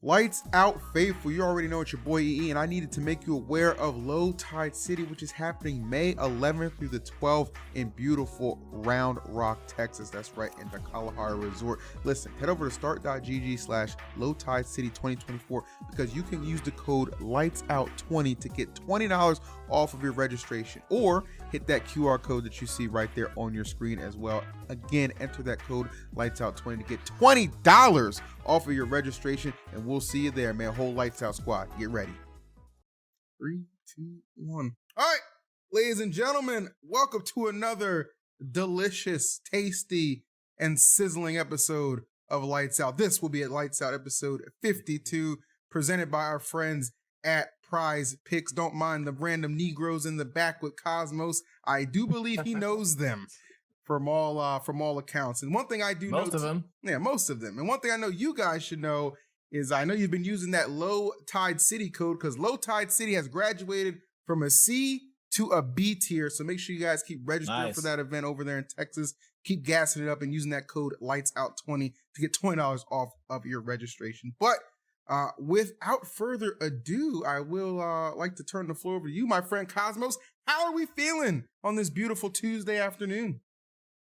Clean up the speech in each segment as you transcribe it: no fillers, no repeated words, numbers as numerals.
Lights out, faithful. You already know it's your boy EE, and I needed to make you aware of Low Tide City, which is happening May 11th through the 12th in beautiful Round Rock, Texas. That's right, in the Kalahari Resort. Listen, head over to start.gg/LowTideCity2024 because you can use the code LightsOut20 to get $20 off of your registration, or hit that QR code that you see right there on your screen as well. Again, enter that code LightsOut20 to get $20 off of your registration, and we'll see you there, man. Whole Lights Out squad, get ready. 3, 2, 1. All right, ladies and gentlemen, welcome to another delicious, tasty, and sizzling episode of Lights Out. This will be at Lights Out episode 52, presented by our friends at Prize Picks. Don't mind the random Negroes in the back with Cosmos. I do believe he knows them from all accounts. And one thing I do know, most of them. And one thing I know you guys should know is I know you've been using that Low Tide City code because Low Tide City has graduated from a C to a B tier. So make sure you guys keep registering for that event over there in Texas. Keep gassing it up and using that code LightsOut20 to get $20 off of your registration. But without further ado, I will like to turn the floor over to you, my friend Cosmos. How are we feeling on this beautiful Tuesday afternoon?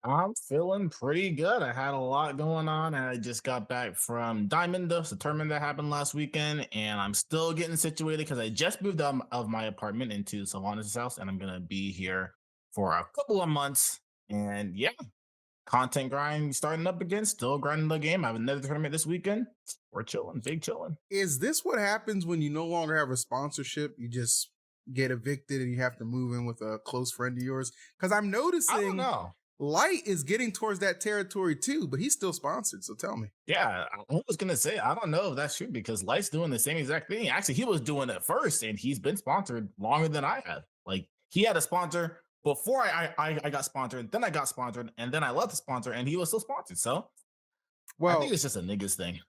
I'm feeling pretty good. I had a lot going on, and I just got back from Diamond Dust, the tournament that happened last weekend, and I'm still getting situated because I just moved out of my apartment into Sylvanas' house, and I'm going to be here for a couple of months. And yeah, content grind starting up again, still grinding the game. I have another tournament this weekend. We're chilling, big chilling. Is this what happens when you no longer have a sponsorship? You just get evicted and you have to move in with a close friend of yours? Because I'm noticing... I don't know. Light is getting towards that territory too, but he's still sponsored. So tell me. Yeah, I was gonna say I don't know if that's true because Light's doing the same exact thing. Actually, he was doing it first, and he's been sponsored longer than I have. Like he had a sponsor before I got sponsored, then I got sponsored, and then I left the sponsor, and he was still sponsored. So, well, I think it's just a niggas thing.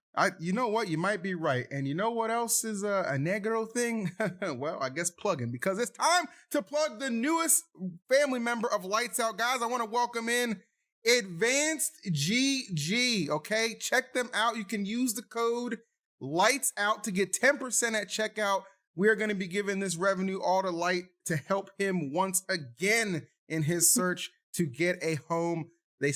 You know what? You might be right. And you know what else is a negro thing? Well, I guess plugging, because it's time to plug the newest family member of Lights Out. Guys, I want to welcome in Advanced GG, okay? Check them out. You can use the code Lights Out to get 10% at checkout. We're going to be giving this revenue all to Light to help him once again in his search to get a home.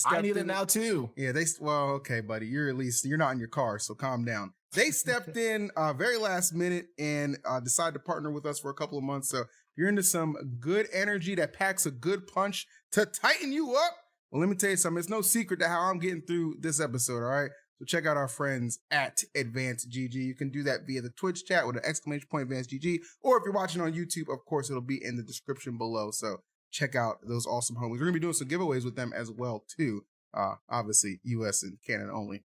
I need it now too. Yeah, well, okay, buddy. You're not in your car, so calm down. They stepped in very last minute and decided to partner with us for a couple of months. So if you're into some good energy that packs a good punch to tighten you up, well, let me tell you something. It's no secret to how I'm getting through this episode, all right? So check out our friends at Advanced GG. You can do that via the Twitch chat with an exclamation point Advanced GG, or if you're watching on YouTube, of course, it'll be in the description below. So check out those awesome homies. We're going to be doing some giveaways with them as well, too. Obviously, US and Canada only.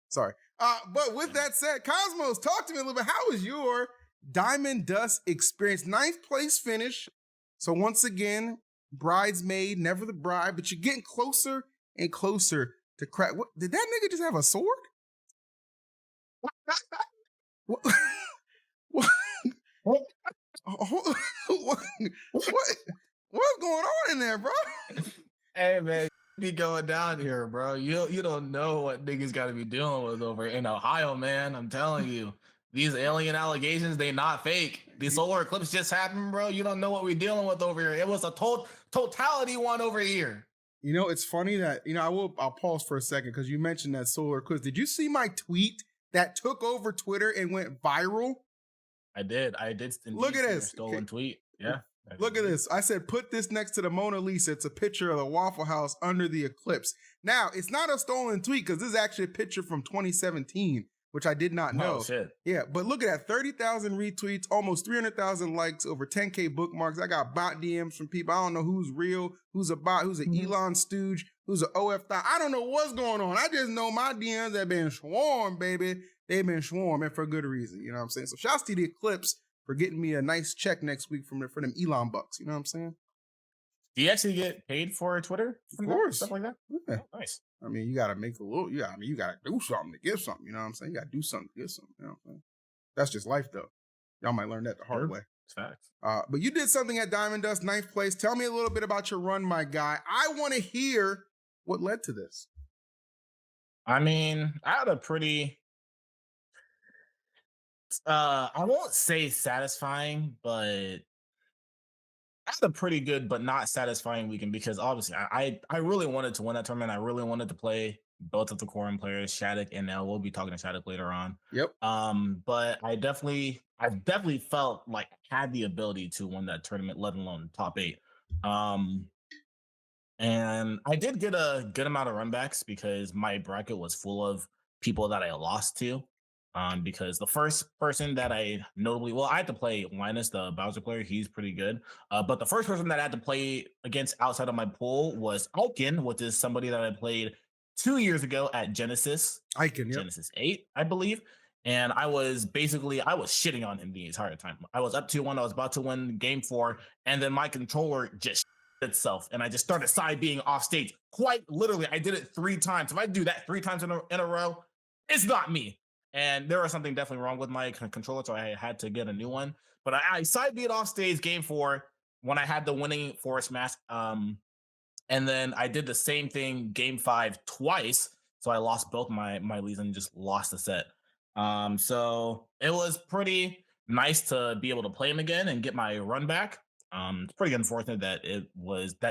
Sorry. But with that said, Cosmos, talk to me a little bit. How was your Diamond Dust experience? 9th place finish. So once again, bridesmaid, never the bride, but you're getting closer and closer to crack. What, did that nigga just have a sword? What? What? What's going on in there, bro? Hey, man, be going down here, bro. You don't know what niggas got to be dealing with over in Ohio, man. I'm telling you. These alien allegations, they not fake. The solar eclipse just happened, bro. You don't know what we're dealing with over here. It was a totality one over here. You know, it's funny that, I'll pause for a second because you mentioned that solar eclipse. Did you see my tweet that took over Twitter and went viral? I did. Look at this. Stolen tweet. Yeah. Look at this. I said, put this next to the Mona Lisa. It's a picture of the Waffle House under the eclipse. Now, it's not a stolen tweet because this is actually a picture from 2017, which I did not know. Oh, shit. Yeah, but look at that. 30,000 retweets, almost 300,000 likes, over 10K bookmarks. I got bot DMs from people. I don't know who's real, who's a bot, who's an Elon stooge, who's an OF thot. I don't know what's going on. I just know my DMs have been swarmed, baby. They've been swarmed, and for good reason. You know what I'm saying? So shouts to the eclipse for getting me a nice check next week for them Elon bucks. You know what I'm saying? Do you actually get paid for Twitter? Of course. Stuff like that? Yeah. Oh, nice. I mean, you got to make a little, you got to do something to give something. You know what I'm saying? You got to do something to give something. You know what I'm saying? That's just life, though. Y'all might learn that the hard way. It's facts. But you did something at Diamond Dust, 9th place. Tell me a little bit about your run, my guy. I want to hear what led to this. I mean, I had a pretty I won't say satisfying, but I had a pretty good but not satisfying weekend because obviously I really wanted to win that tournament. I really wanted to play both of the quorum players, Shadic and L. We'll be talking to Shadic later on. Yep. But I definitely felt like I had the ability to win that tournament, let alone top eight. Um, and I did get a good amount of runbacks because my bracket was full of people that I lost to. Because the first person that I notably, well, I had to play Linus, the Bowser player. He's pretty good. But the first person that I had to play against outside of my pool was Alkin, which is somebody that I played 2 years ago at Genesis, Icon, yep. Genesis 8, I believe. And I was shitting on him the entire time. I was up 2-1. I was about to win game four. And then my controller just itself and I just started side being off stage. Quite literally, I did it 3 times. If I do that 3 times in a row, it's not me. And there was something definitely wrong with my controller, so I had to get a new one. But I side beat off stage game four when I had the winning forest mask. And then I did the same thing game five twice. So I lost both my leads and just lost the set. So it was pretty nice to be able to play him again and get my run back. It's pretty unfortunate that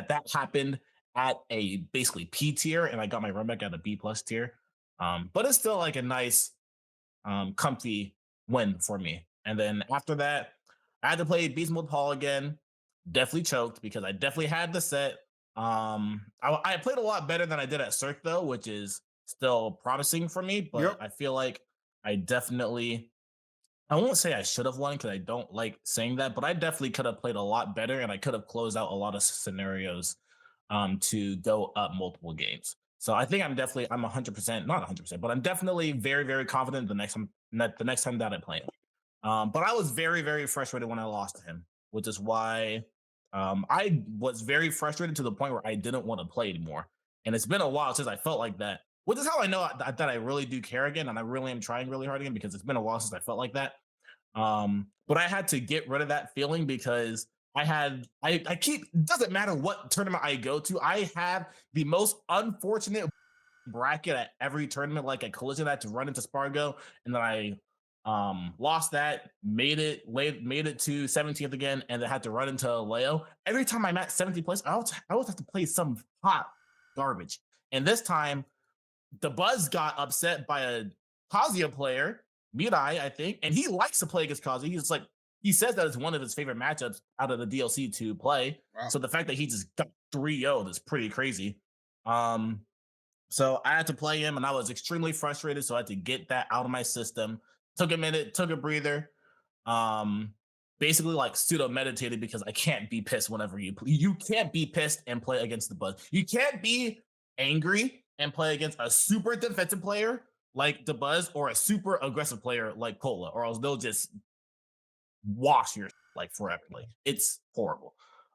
that happened at a basically P tier and I got my run back at a B plus tier. But it's still like a nice comfy win for me. And then after that, I had to play Beast Mode Paul again. Definitely choked because I definitely had the set. I played a lot better than I did at Cirque though, which is still promising for me. But Yep. I feel like I won't say I should have won because I don't like saying that, but I definitely could have played a lot better and I could have closed out a lot of scenarios to go up multiple games. So I think I'm 100%, not 100%, but I'm definitely very, very confident the next time that I play him. But I was very, very frustrated when I lost to him, which is why I was very frustrated to the point where I didn't want to play anymore. And it's been a while since I felt like that, which is how I know that I really do care again. And I really am trying really hard again because it's been a while since I felt like that. But I had to get rid of that feeling because I keep, doesn't matter what tournament I go to, I have the most unfortunate bracket at every tournament. Like a collision, I had to run into Spargo, and then I lost that, made it to 17th again, and then had to run into Leo. Every time I'm at 70th place, I always have to play some hot garbage. And this time the Buzz got upset by a Kazuya player, Mirai, I think, and he likes to play against Kazuya. He's like, he says that it's one of his favorite matchups out of the DLC to play. Wow. So the fact that he just got 3-0 is pretty crazy. So I had to play him, and I was extremely frustrated. So I had to get that out of my system. Took a minute, took a breather. Um, Basically like pseudo meditated because I can't be pissed whenever you can't be pissed and play against the Buzz. You can't be angry and play against a super defensive player like the Buzz or a super aggressive player like Cola, or else they'll just wash your like forever. Like it's horrible.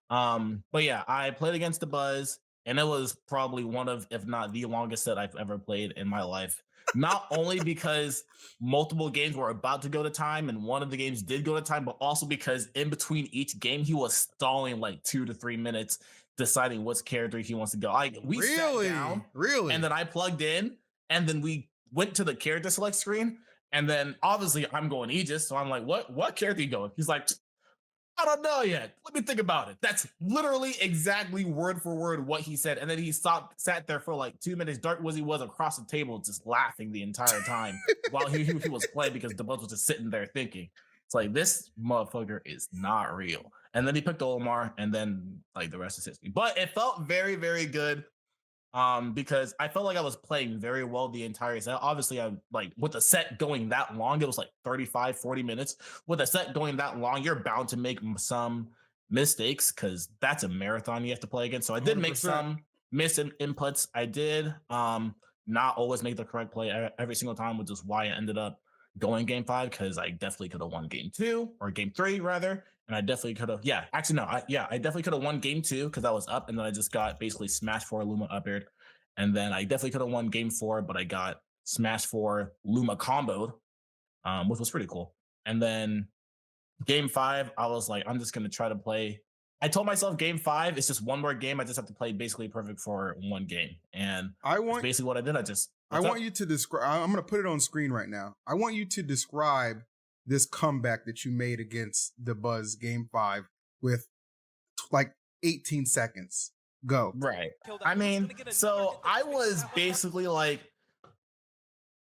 But yeah, I played against the Buzz, and it was probably one of, if not the longest set I've ever played in my life. Not only because multiple games were about to go to time, and one of the games did go to time, but also because in between each game he was stalling like 2 to 3 minutes, deciding which character he wants to go. Like we sat down, really, and then I plugged in, and then we went to the character select screen, and then obviously I'm going Aegis, so I'm like, what character you going? He's like, I don't know yet. Let me think about it. That's literally exactly word for word what he said. And then he sat there for like 2 minutes. Dark Wizzy was across the table just laughing the entire time while he was playing because the Buzz was just sitting there thinking. It's like, this motherfucker is not real. And then he picked Olimar, and then like the rest is history. But it felt very, very good. Because I felt like I was playing very well the entire set. Obviously, I like with the set going that long, it was like 35-40 minutes. With a set going that long, you're bound to make some mistakes because that's a marathon you have to play against. So I did make 100%. some inputs. I did not always make the correct play every single time, which is why I ended up going game five, because I definitely could have won game two, or game three rather. And I definitely could have, yeah, actually, no, I definitely could have won game two because I was up, and then I just got basically smashed for Luma up aired. And then I definitely could have won game four, but I got smashed for Luma comboed, which was pretty cool. And then game five, I was like, I'm just going to try to play. I told myself game five, it's just one more game. I just have to play basically perfect for one game. And that's basically what I did. I want you to describe, I'm going to put it on screen right now. I want you to describe this comeback that you made against the Buzz game 5 with like 18 seconds. Go. Right. I mean, so I was basically like,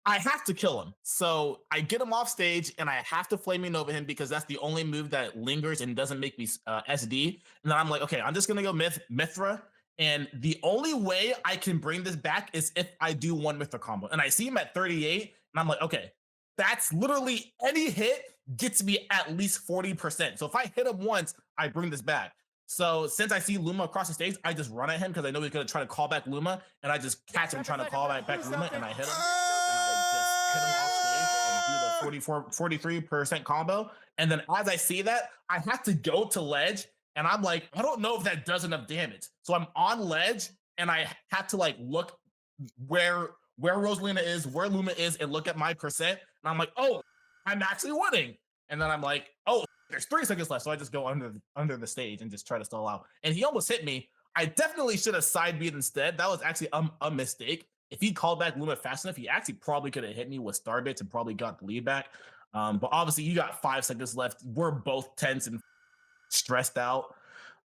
I have to kill him. So I get him off stage and I have to flaming over him because that's the only move that lingers and doesn't make me SD. And then I'm like, okay, I'm just going to go Mithra. And the only way I can bring this back is if I do one Mithra combo. And I see him at 38 and I'm like, okay, that's literally any hit gets me at least 40%. So if I hit him once, I bring this back. So since I see Luma across the stage, I just run at him because I know he's going to try to call back Luma. And I just catch him trying to call back Luma and I hit him. Hit him off stage and do the 43% combo. And then as I see that, I have to go to ledge. And I'm like, I don't know if that does enough damage. So I'm on ledge and I have to like look where Rosalina is, where Luma is, and look at my percent. And I'm like, oh, I'm actually winning. And then I'm like, oh, there's 3 seconds left. So I just go under the stage and just try to stall out. And he almost hit me. I definitely should have side beat instead. That was actually a mistake. If he called back Luma fast enough, he actually probably could have hit me with star bits and probably got the lead back. But obviously, you got 5 seconds left. We're both tense and stressed out.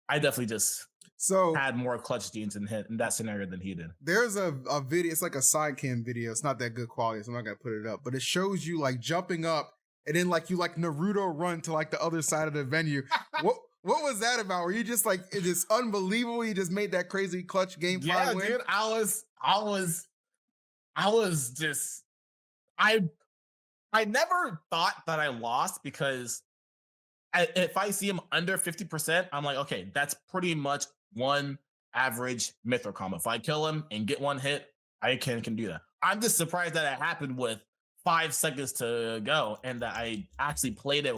I definitely just had more clutch genes in that scenario than he did. There's a video. It's like a side cam video. It's not that good quality, so I'm not gonna put it up. But it shows you like jumping up and then like you like Naruto run to like the other side of the venue. What was that about? Were you just like, it is unbelievable? You just made that crazy clutch game 5 win? Dude, I was just, I never thought that I lost because if I see him under 50%, I'm like, okay, that's pretty much one average Mithra combo. If I kill him and get one hit, I can do that. I'm just surprised that it happened with 5 seconds to go and that I actually played it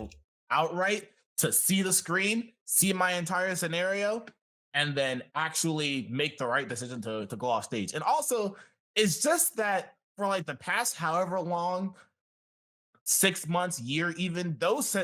outright to see the screen, see my entire scenario, and then actually make the right decision to go off stage. And also, it's just that for like the past however long, 6 months, year even, those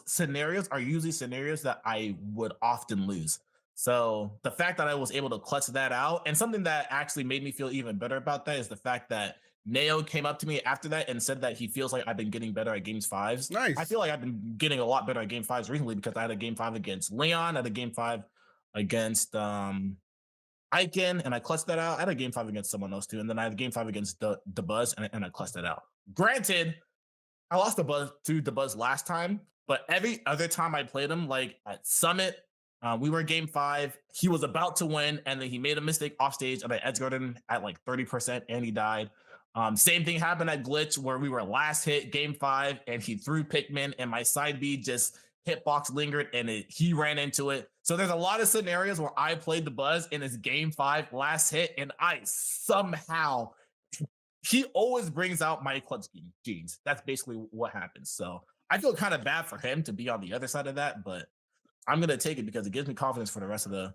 scenarios are usually scenarios that I would often lose. So the fact that I was able to clutch that out, and something that actually made me feel even better about that is the fact that Neo came up to me after that and said that he feels like I've been getting better at games 5s. Nice. I feel like I've been getting a lot better at game 5s recently because I had a game 5 against Leon, I had a game 5 against Icon, and I clutched that out. I had a game 5 against someone else too, and then I had a game 5 against the Buzz, and I clutched that out. Granted, I lost to the Buzz last time, but every other time I played him, like at Summit, we were in game 5. He was about to win, and then he made a mistake off stage, and I edge guarded him at like 30%, and he died. Same thing happened at Glitch, where we were last hit game 5, and he threw Pikmin, and my side B just hitbox lingered, and he ran into it. So there's a lot of scenarios where I played the Buzz in his game 5 last hit, and I somehow. He always brings out my clutch genes. That's basically what happens. So I feel kind of bad for him to be on the other side of that, but I'm going to take it because it gives me confidence for the rest of the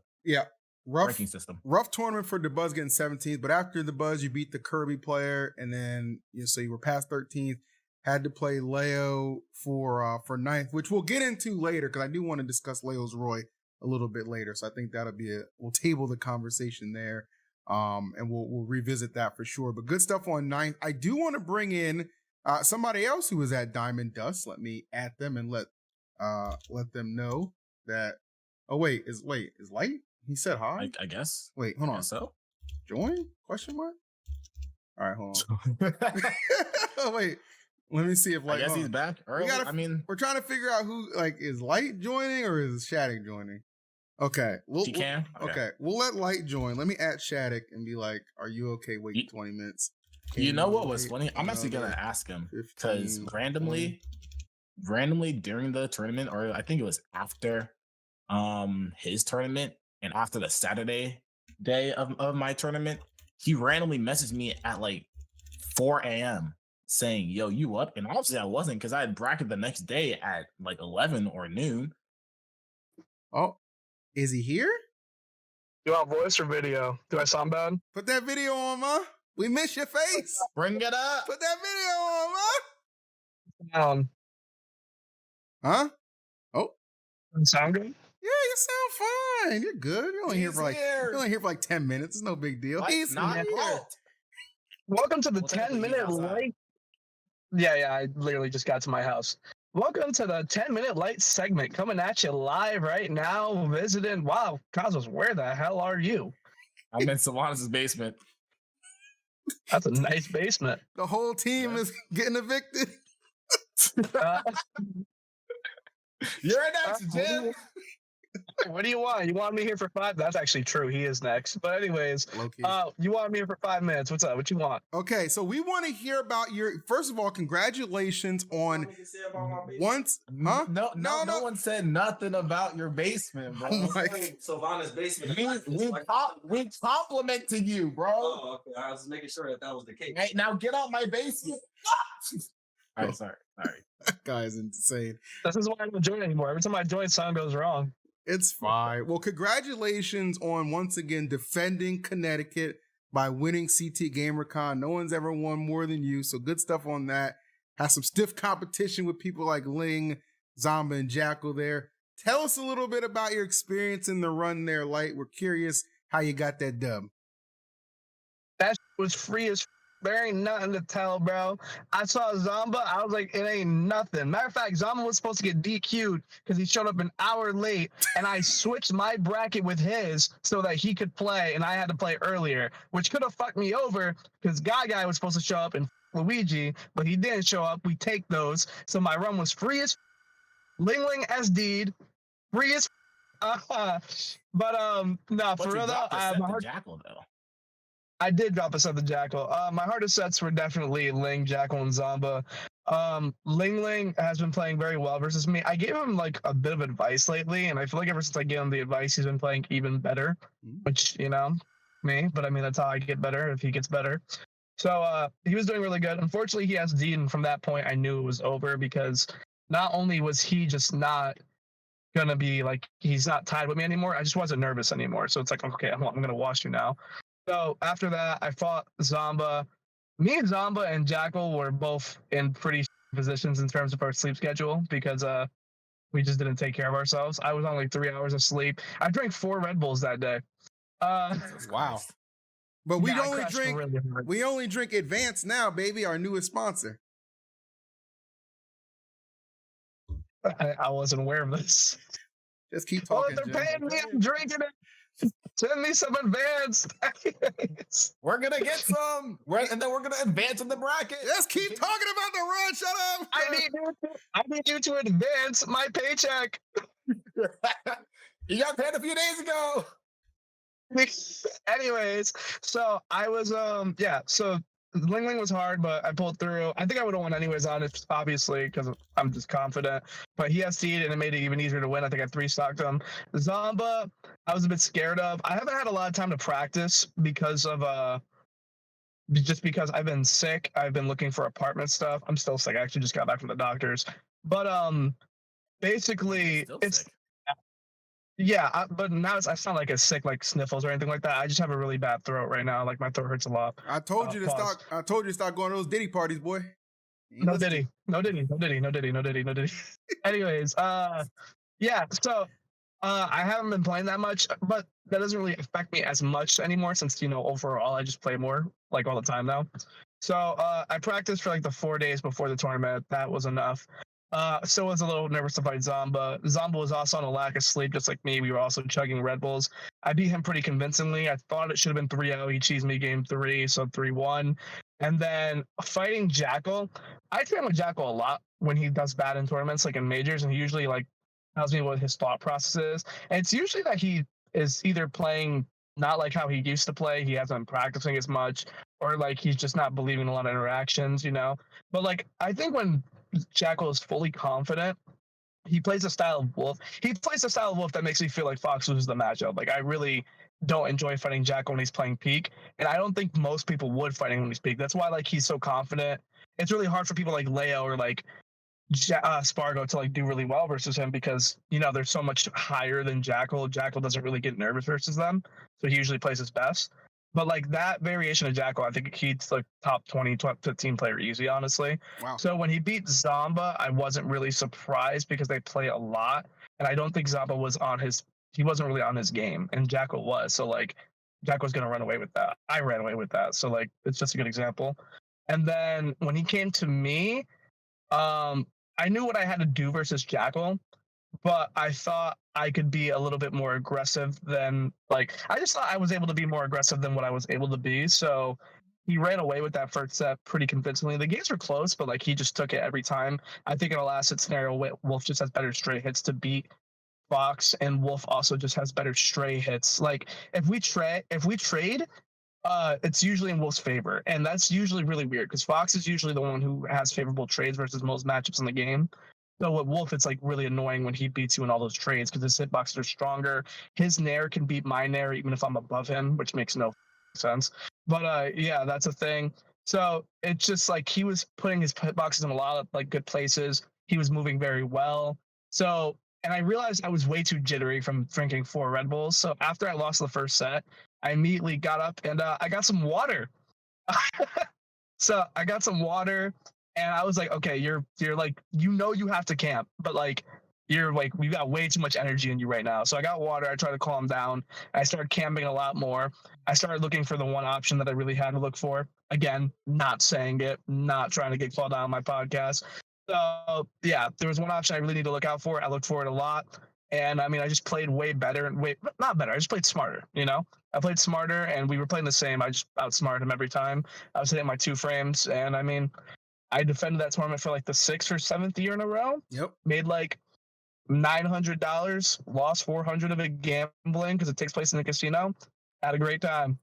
ranking system. Rough tournament for the Buzz getting 17th, but after the Buzz, you beat the Kirby player, and then so you were past 13th, had to play Leo for 9th, which we'll get into later because I do want to discuss Leo's Roy a little bit later. So I think that'll be we'll table the conversation there. And we'll revisit that for sure. But good stuff on 9th. I do want to bring in somebody else who was at Diamond Dust. Let me add them and let them know that. Oh wait, is Light? He said hi. I guess. Wait, hold on. So join? Question mark. All right, hold on. Oh wait, let me see if Light. I guess he's back early. We're trying to figure out who is Light joining or is Shadic joining. Okay. Okay. We'll let Light join. Let me add Shadic and be like, are you okay waiting 20 minutes? You know what was funny? I'm actually going to ask him because randomly during the tournament, or I think it was after his tournament and after the Saturday day of my tournament, he randomly messaged me at like 4 a.m. saying, yo, you up? And obviously I wasn't because I had bracket the next day at like 11 or noon. Oh. Is he here? You want voice or video? Do I sound bad? Put that video on, ma. We miss your face. Bring it up. Put that video on, ma. Down. Huh? Oh. Sound good? Yeah, you sound fine. You're good. You're only here for like 10 minutes. It's no big deal. He's not here. Welcome to the 10-minute light. Yeah, I literally just got to my house. Welcome to the 10-minute light segment coming at you live right now. Visiting. Wow, Cosmos, where the hell are you? I'm in Sylvanas' basement. That's a nice basement. The whole team is getting evicted. You're next, Jim. What do you want? You want me here for 5? That's actually true. He is next. But anyways, you want me here for 5 minutes. What's up? What you want? Okay, so we want to hear about your. First of all, congratulations on once. Huh? No one said nothing about your basement, bro. Oh my Sylvanas' basement. We complimented you, bro. Oh, okay. I was making sure that was the case. Hey, now get out my basement. All right, sorry. That guy is insane. This is why I don't join anymore. Every time I join, something goes wrong. It's fine. Well, congratulations on once again defending Connecticut by winning CT GamerCon. No one's ever won more than you, so good stuff on that. Has some stiff competition with people like Ling, Zomba, and Jackal there. Tell us a little bit about your experience in the run there, Light. We're curious how you got that dub. That was free as there ain't nothing to tell, bro. I saw Zomba. I was like, it ain't nothing. Matter of fact, Zomba was supposed to get DQ'd because he showed up an hour late, and I switched my bracket with his so that he could play, and I had to play earlier, which could have fucked me over because Guy was supposed to show up in Luigi, but he didn't show up. We take those. So my run was free as Ling SD'd, free as but no, for real though, Jackal though. I did drop a set to Jackal. My hardest sets were definitely Ling, Jackal, and Zomba. Ling has been playing very well versus me. I gave him like a bit of advice lately, and I feel like ever since I gave him the advice, he's been playing even better, which, you know, me, but I mean, that's how I get better if he gets better. So he was doing really good. Unfortunately, he has D, and from that point, I knew it was over because not only was he just not gonna be like, he's not tied with me anymore, I just wasn't nervous anymore. So it's like, okay, I'm gonna wash you now. So after that, I fought Zomba. Me and Zomba and Jackal were both in pretty positions in terms of our sleep schedule because we just didn't take care of ourselves. I was on like 3 hours of sleep. I drank 4 Red Bulls that day. Wow. But we really only drink Advanced now, baby, our newest sponsor. I wasn't aware of this. Just keep talking. Oh, they're paying me. I'm drinking it. Send me some Advanced. We're gonna get some, and then we're gonna advance in the bracket. Just keep talking about the run. Shut up. I need you to advance my paycheck. You got paid a few days ago. Anyways, so I was so Ling was hard, but I pulled through. I think I would have won anyways on it, obviously, because I'm just confident. But he has seed, and it made it even easier to win. I think I 3-stocked him. Zomba, I was a bit scared of. I haven't had a lot of time to practice because of just because I've been sick. I've been looking for apartment stuff. I'm still sick. I actually just got back from the doctors. But basically, it's sick. Yeah, but now I sound like a sick, like sniffles or anything like that. I just have a really bad throat right now. Like my throat hurts a lot. I told you to stop. I told you to stop going to those Diddy parties, boy. No Diddy. Anyways, yeah. So I haven't been playing that much, but that doesn't really affect me as much anymore since, you know, overall I just play more like all the time now. So I practiced for like the 4 days before the tournament. That was enough. Still was a little nervous to fight Zomba. Zomba was also on a lack of sleep, just like me. We were also chugging Red Bulls. I beat him pretty convincingly. I thought it should have been 3-0. He cheesed me game 3, so 3-1. And then fighting Jackal, I train with Jackal a lot when he does bad in tournaments, like in majors, and he usually like tells me what his thought process is. And it's usually that he is either playing not like how he used to play, he hasn't been practicing as much, or like he's just not believing a lot of interactions, you know? But like, I think when Jackal is fully confident, he plays a style of Wolf. He plays a style of Wolf that makes me feel like Fox loses the matchup. Like, I really don't enjoy fighting Jackal when he's playing Peak, and I don't think most people would fighting when he's Peak. That's why, like, he's so confident. It's really hard for people like Leo or like Spargo to like do really well versus him because, you know, they're so much higher than Jackal. Jackal doesn't really get nervous versus them, so he usually plays his best. But like that variation of Jackal, I think he's like top 20, top 15 player easy, honestly. Wow. So when he beat Zomba, I wasn't really surprised because they play a lot. And I don't think Zomba was he wasn't really on his game, and Jackal was. So like Jackal's going to run away with that. I ran away with that. So like, it's just a good example. And then when he came to me, I I knew what I had to do versus Jackal, but I thought I could be a little bit more aggressive than like I just thought I was able to be more aggressive than what I was able to be. So he ran away with that first set pretty convincingly. The games were close, but like he just took it every time. I think in a last set scenario, Wolf just has better straight hits to beat Fox, and Wolf also just has better stray hits. Like if we trade, it's usually in Wolf's favor, and that's usually really weird because Fox is usually the one who has favorable trades versus most matchups in the game. So with Wolf, it's like really annoying when he beats you in all those trades because his hitboxes are stronger. His nair can beat my nair even if I'm above him, which makes no sense. But yeah, that's a thing. So it's just like he was putting his hitboxes in a lot of like good places. He was moving very well. So and I realized I was way too jittery from drinking 4 Red Bulls. So after I lost the first set, I immediately got up and I got some water. So I got some water and I was like, okay, you're like, you have to camp, but like, you're like, you got way too much energy in you right now. So I got water. I tried to calm down. I started camping a lot more. I started looking for the one option that I really had to look for. Again, not saying it, not trying to get called out on my podcast. So yeah, there was one option I really need to look out for. I looked for it a lot. And I mean, I just played way better and not better. I just played smarter, you know? I played smarter and we were playing the same. I just outsmarted him every time. I was hitting my 2 frames. And I mean, I defended that tournament for like the 6th or 7th year in a row. Yep. Made like $900, lost 400 of it gambling because it takes place in the casino. Had a great time.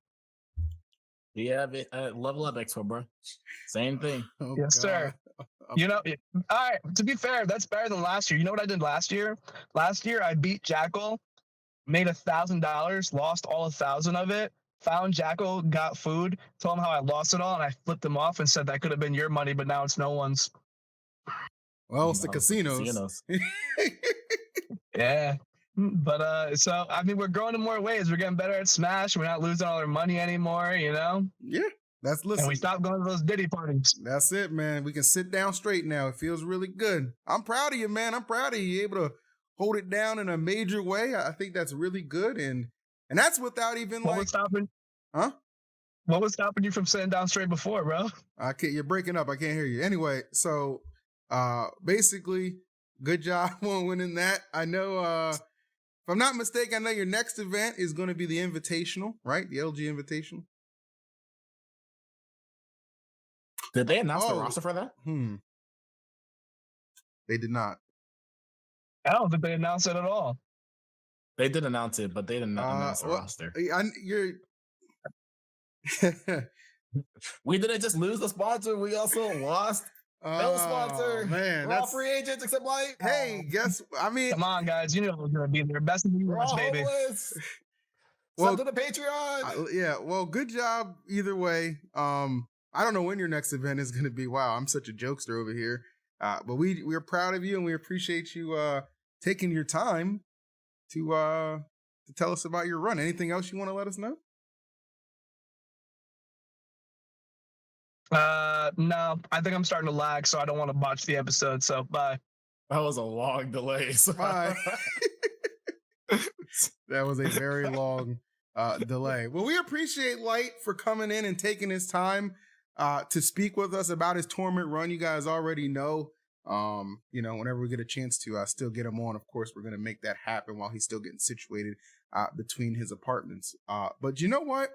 Yeah, level up Expo, bro. Same thing. Oh, Yes, sir. You know, all right, to be fair, that's better than last year. You know what I did last year? Last year, I beat Jackal, made $1,000, lost all 1,000 of it, found Jackal, got food, told him how I lost it all, and I flipped him off and said that could have been your money, but now it's no one's. Well, it's the casinos. Yeah. But so I mean, we're growing in more ways. We're getting better at Smash. We're not losing all our money anymore, you know? Yeah. And we stopped going to those Diddy parties. That's it, man. We can sit down straight now. It feels really good. I'm proud of you, man. I'm proud of you. You're able to hold it down in a major way. I think that's really good. And that's without even What was stopping? Huh? What was stopping you from sitting down straight before, bro? You're breaking up. I can't hear you. Anyway, so basically, good job on winning that. I know, if I'm not mistaken, I know your next event is going to be the Invitational, right? The LG Invitational. Did they announce the roster for that? They did not. I don't think they announced it at all. They did announce it, but they didn't announce the roster. We didn't just lose the sponsor. We also lost no sponsor. Man, we're all free agents except Light. Hey, come on, guys. You know we're gonna be there. Best of the US, baby. Well, to the Patreon. Yeah. Well, good job either way. I don't know when your next event is gonna be. Wow, I'm such a jokester over here. But we're proud of you and we appreciate you taking your time to tell us about your run. Anything else you want to let us know? No, I think I'm starting to lag, so I don't want to botch the episode. So bye. That was a long delay. So. Bye. That was a very long delay. Well, we appreciate Light for coming in and taking his time to speak with us about his tournament run. You guys already know, whenever we get a chance to still get him on, of course, we're going to make that happen while he's still getting situated between his apartments. But you know what?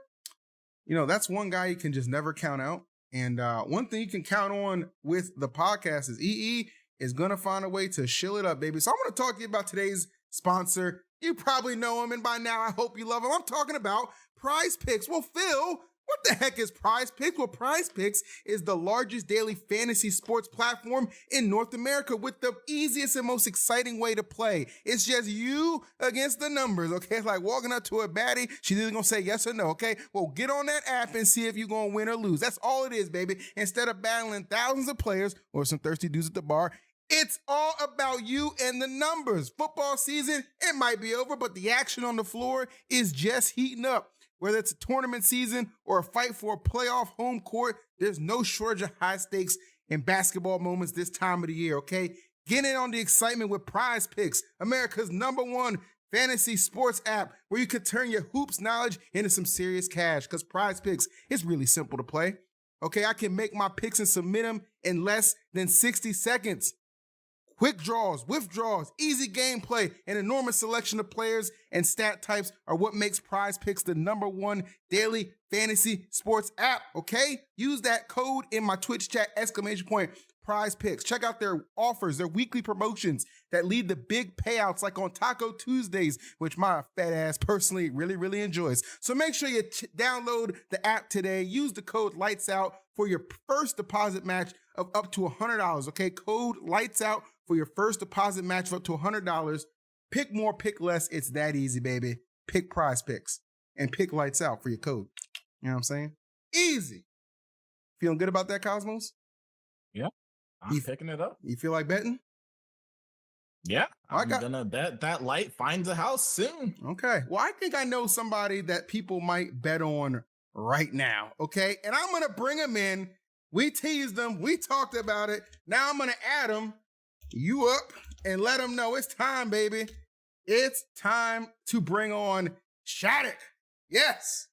That's one guy you can just never count out. And one thing you can count on with the podcast is EE is going to find a way to shill it up, baby. So I want to talk to you about today's sponsor. You probably know him, and by now I hope you love him. I'm talking about Prize Picks. Well, Phil, what the heck is Prize Picks? Well, Prize Picks is the largest daily fantasy sports platform in North America with the easiest and most exciting way to play. It's just you against the numbers, okay? It's like walking up to a baddie. She's either going to say yes or no, okay? Well, get on that app and see if you're going to win or lose. That's all it is, baby. Instead of battling thousands of players or some thirsty dudes at the bar, it's all about you and the numbers. Football season, it might be over, but the action on the floor is just heating up. Whether it's a tournament season or a fight for a playoff home court, there's no shortage of high stakes and basketball moments this time of the year, okay? Get in on the excitement with Prize Picks, America's #1 fantasy sports app where you can turn your hoops knowledge into some serious cash because Prize Picks is really simple to play. Okay, I can make my picks and submit them in less than 60 seconds. Quick draws, withdrawals, easy gameplay, an enormous selection of players and stat types are what makes Prize Picks the #1 daily fantasy sports app, okay? Use that code in my Twitch chat, Prize Picks. Check out their offers, their weekly promotions that lead to big payouts like on Taco Tuesdays, which my fat ass personally really enjoys. So make sure you download the app today. Use the code LIGHTSOUT for your first deposit match of up to $100, okay? Code LIGHTSOUT for your first deposit match of up to $100. Pick more, pick less. It's that easy, baby. Pick Prize Picks and pick Lights Out for your code. You know what I'm saying? Easy. Feeling good about that, Cosmos? Yeah, I'm picking it up. You feel like betting? Yeah, I'm gonna bet that light finds a house soon. Okay. Well, I think I know somebody that people might bet on right now, okay? And I'm gonna bring him in. We teased him. We talked about it. Now I'm gonna add him. You up and let them know it's time, baby. It's time to bring on Shadic. Yes.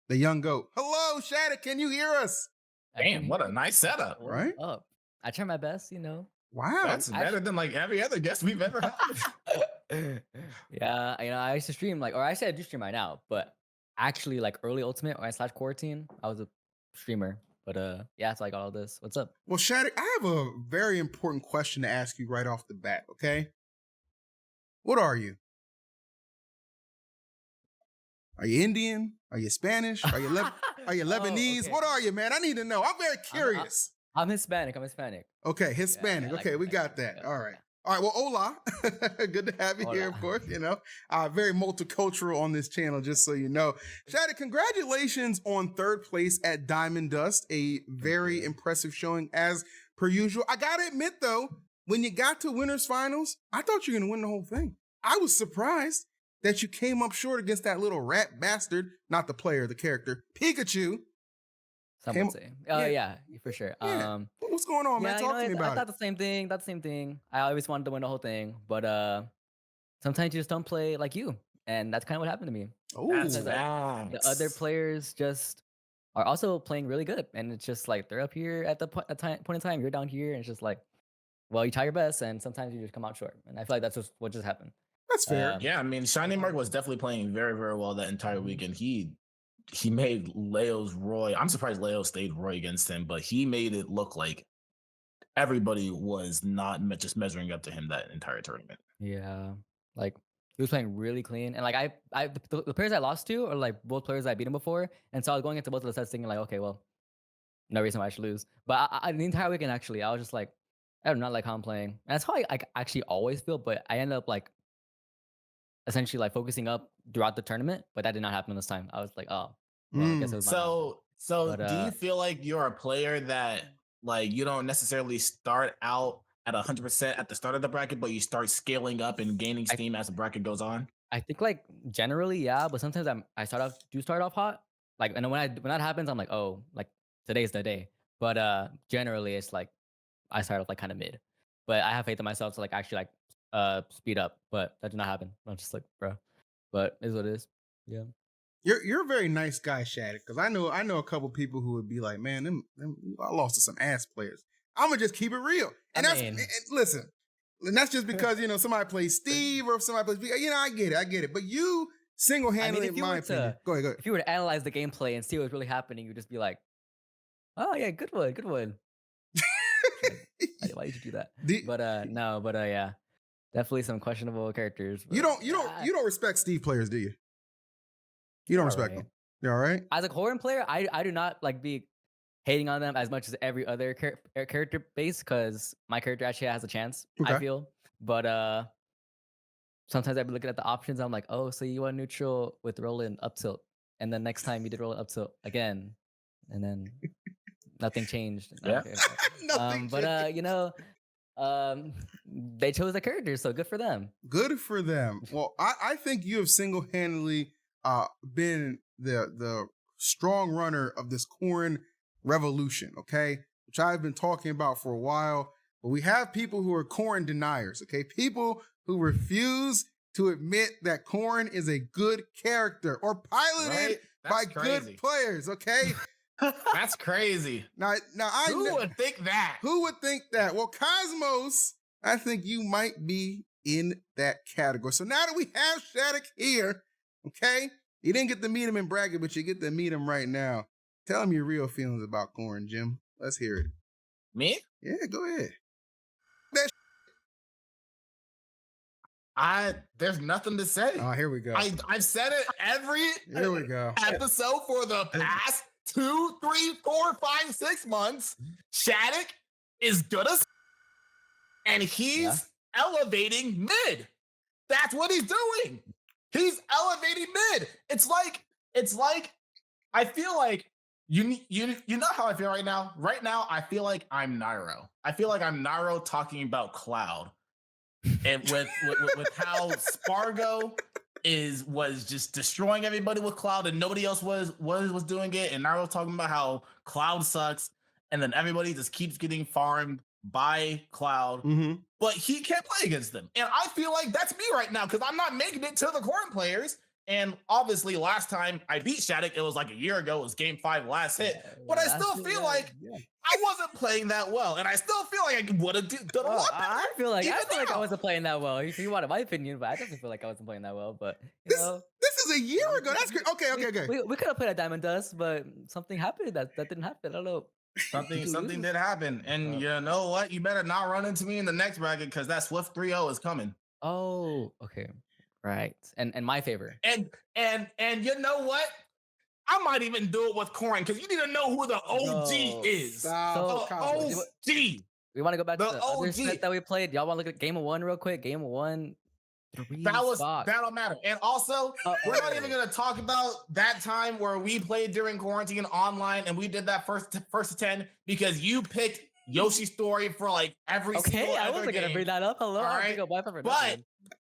The young goat. Hello, Shadic. Can you hear us? Damn, what a nice setup. Right? Up. I try my best, you know. Wow. That's better than like every other guest we've ever had. Yeah, you know, I used to stream like, or I say I do stream right now, but actually like early Ultimate or / quarantine, I was a streamer. But yeah, it's like all this. What's up? Well, Shadic, I have a very important question to ask you right off the bat, okay? What are you? Are you Indian? Are you Spanish? Are you Lebanese? Okay. What are you, man? I need to know. I'm very curious. I'm Hispanic. Okay, Hispanic. Yeah, okay, like we got Hispanic. that. Yeah. All right. All right, well, hola. Good to have you here, Hola. of course, you know. Very multicultural on this channel, just so you know. Shadic, congratulations on 3rd place at Diamond Dust. A very impressive showing as per usual. I gotta admit, though, when you got to winners finals, I thought you were gonna win the whole thing. I was surprised that you came up short against that little rat bastard, not the player, the character, Pikachu. Some would say. Oh yeah, for sure. Yeah. What's going on, man? Yeah, Talk to me about I thought the same thing. That's the same thing. I always wanted to win the whole thing, but sometimes you just don't play like you, and that's kind of what happened to me. Oh, That's Because, the other players just are also playing really good, and it's just like they're up here at the point in time. You're down here, and it's just like, well, you try your best, and sometimes you just come out short. And I feel like that's just what just happened. that's fair. Yeah, I mean, Shining Mark was definitely playing very well that entire weekend. He made Leo's Roy. I'm surprised Leo stayed Roy against him, but he made it look like everybody was not just measuring up to him that entire tournament. Yeah, like he was playing really clean, and like the players I lost to are like both players I beat him before, and so I was going into both of the sets thinking like, okay, well, no reason why I should lose. But the entire weekend actually, I was just like, I do not like how I'm playing, and that's how I actually always feel. But I ended up like essentially like focusing up throughout the tournament, but that did not happen this time. I was like, oh, well, I guess it was my bad. So But, do you feel like you're a player that like you don't necessarily start out at 100% at the start of the bracket, but you start scaling up and gaining steam as the bracket goes on? I think like generally, yeah, but sometimes I start off hot. Like, and when that happens, I'm like, oh, like today's the day. But generally it's like I start off like kind of mid. But I have faith in myself to like actually like speed up. But that did not happen. I'm just like, bro. But it is what it is. Yeah. You're a very nice guy, Shadic, because I know a couple people who would be like, man, I lost to some ass players. I'm gonna just keep it real. And listen, and that's just because somebody plays Steve or if somebody plays, I get it. But you single-handedly, in my opinion, go ahead. If you were to analyze the gameplay and see what's really happening, you'd just be like, oh yeah, good one. Why did you do that? Yeah, definitely some questionable characters. You don't respect Steve players, do you? You don't respect them. You all right? As a Corrin player, I do not like be hating on them as much as every other character base because my character actually has a chance. Okay. I feel, but sometimes I'd be looking at the options. I'm like, oh, so you want neutral with Roland up tilt, and then next time you did Roland up tilt again, and then nothing changed. Yeah. They chose the characters, so good for them. Good for them. Well, I think you have single-handedly been the strong runner of this Corrin revolution, okay? Which I've been talking about for a while. But we have people who are Corrin deniers, okay? People who refuse to admit that Corrin is a good character or piloted by good players, okay? That's crazy. Now who would think that? Who would think that? Well, Cosmos I think you might be in that category. So now that we have Shadic here, okay, you didn't get to meet him in bracket, but you get to meet him right now. Tell him your real feelings about Corn, Jim. Let's hear it. Me? Yeah, go ahead. There's nothing to say. Oh, here we go. I've said it every Here we go. episode for the past 2, 3, 4, 5, 6 months. Shadic is good as and he's elevating mid. That's what he's doing. He's elevating mid. It's like I feel like you know how I feel right now? Right now, I feel like I'm Nairo. I feel like I'm Nairo talking about Cloud. And with how Spargo was just destroying everybody with Cloud and nobody else was doing it, and Nairo talking about how Cloud sucks, and then everybody just keeps getting farmed by Cloud, but he can't play against them. And I feel like that's me right now because I'm not making it to the Corn players. And obviously, last time I beat Shadic, it was like a year ago. It was Game 5 last hit. But I still feel like I wasn't playing that well, and I still feel like I would have done a lot better. I feel like I wasn't playing that well. If you wanted my opinion, but I definitely feel like I wasn't playing that well. But you know, this is a year ago. That's great. Okay. We could have played at Diamond Dust, but something happened that didn't happen. I don't know. Something did happen, and you know what? You better not run into me in the next bracket because that Swift 3-0 is coming. Oh, okay, right. And my favor. And you know what? I might even do it with Corn because you need to know who the OG is. OG. We want to go back to the other OG set that we played. Y'all want to look at Game of One real quick? Game of One. That don't matter. And also, we're not even gonna talk about that time where we played during quarantine online and we did that first to 10 because you picked Yoshi's Story for like every single I wasn't gonna bring that up. Hello, right? But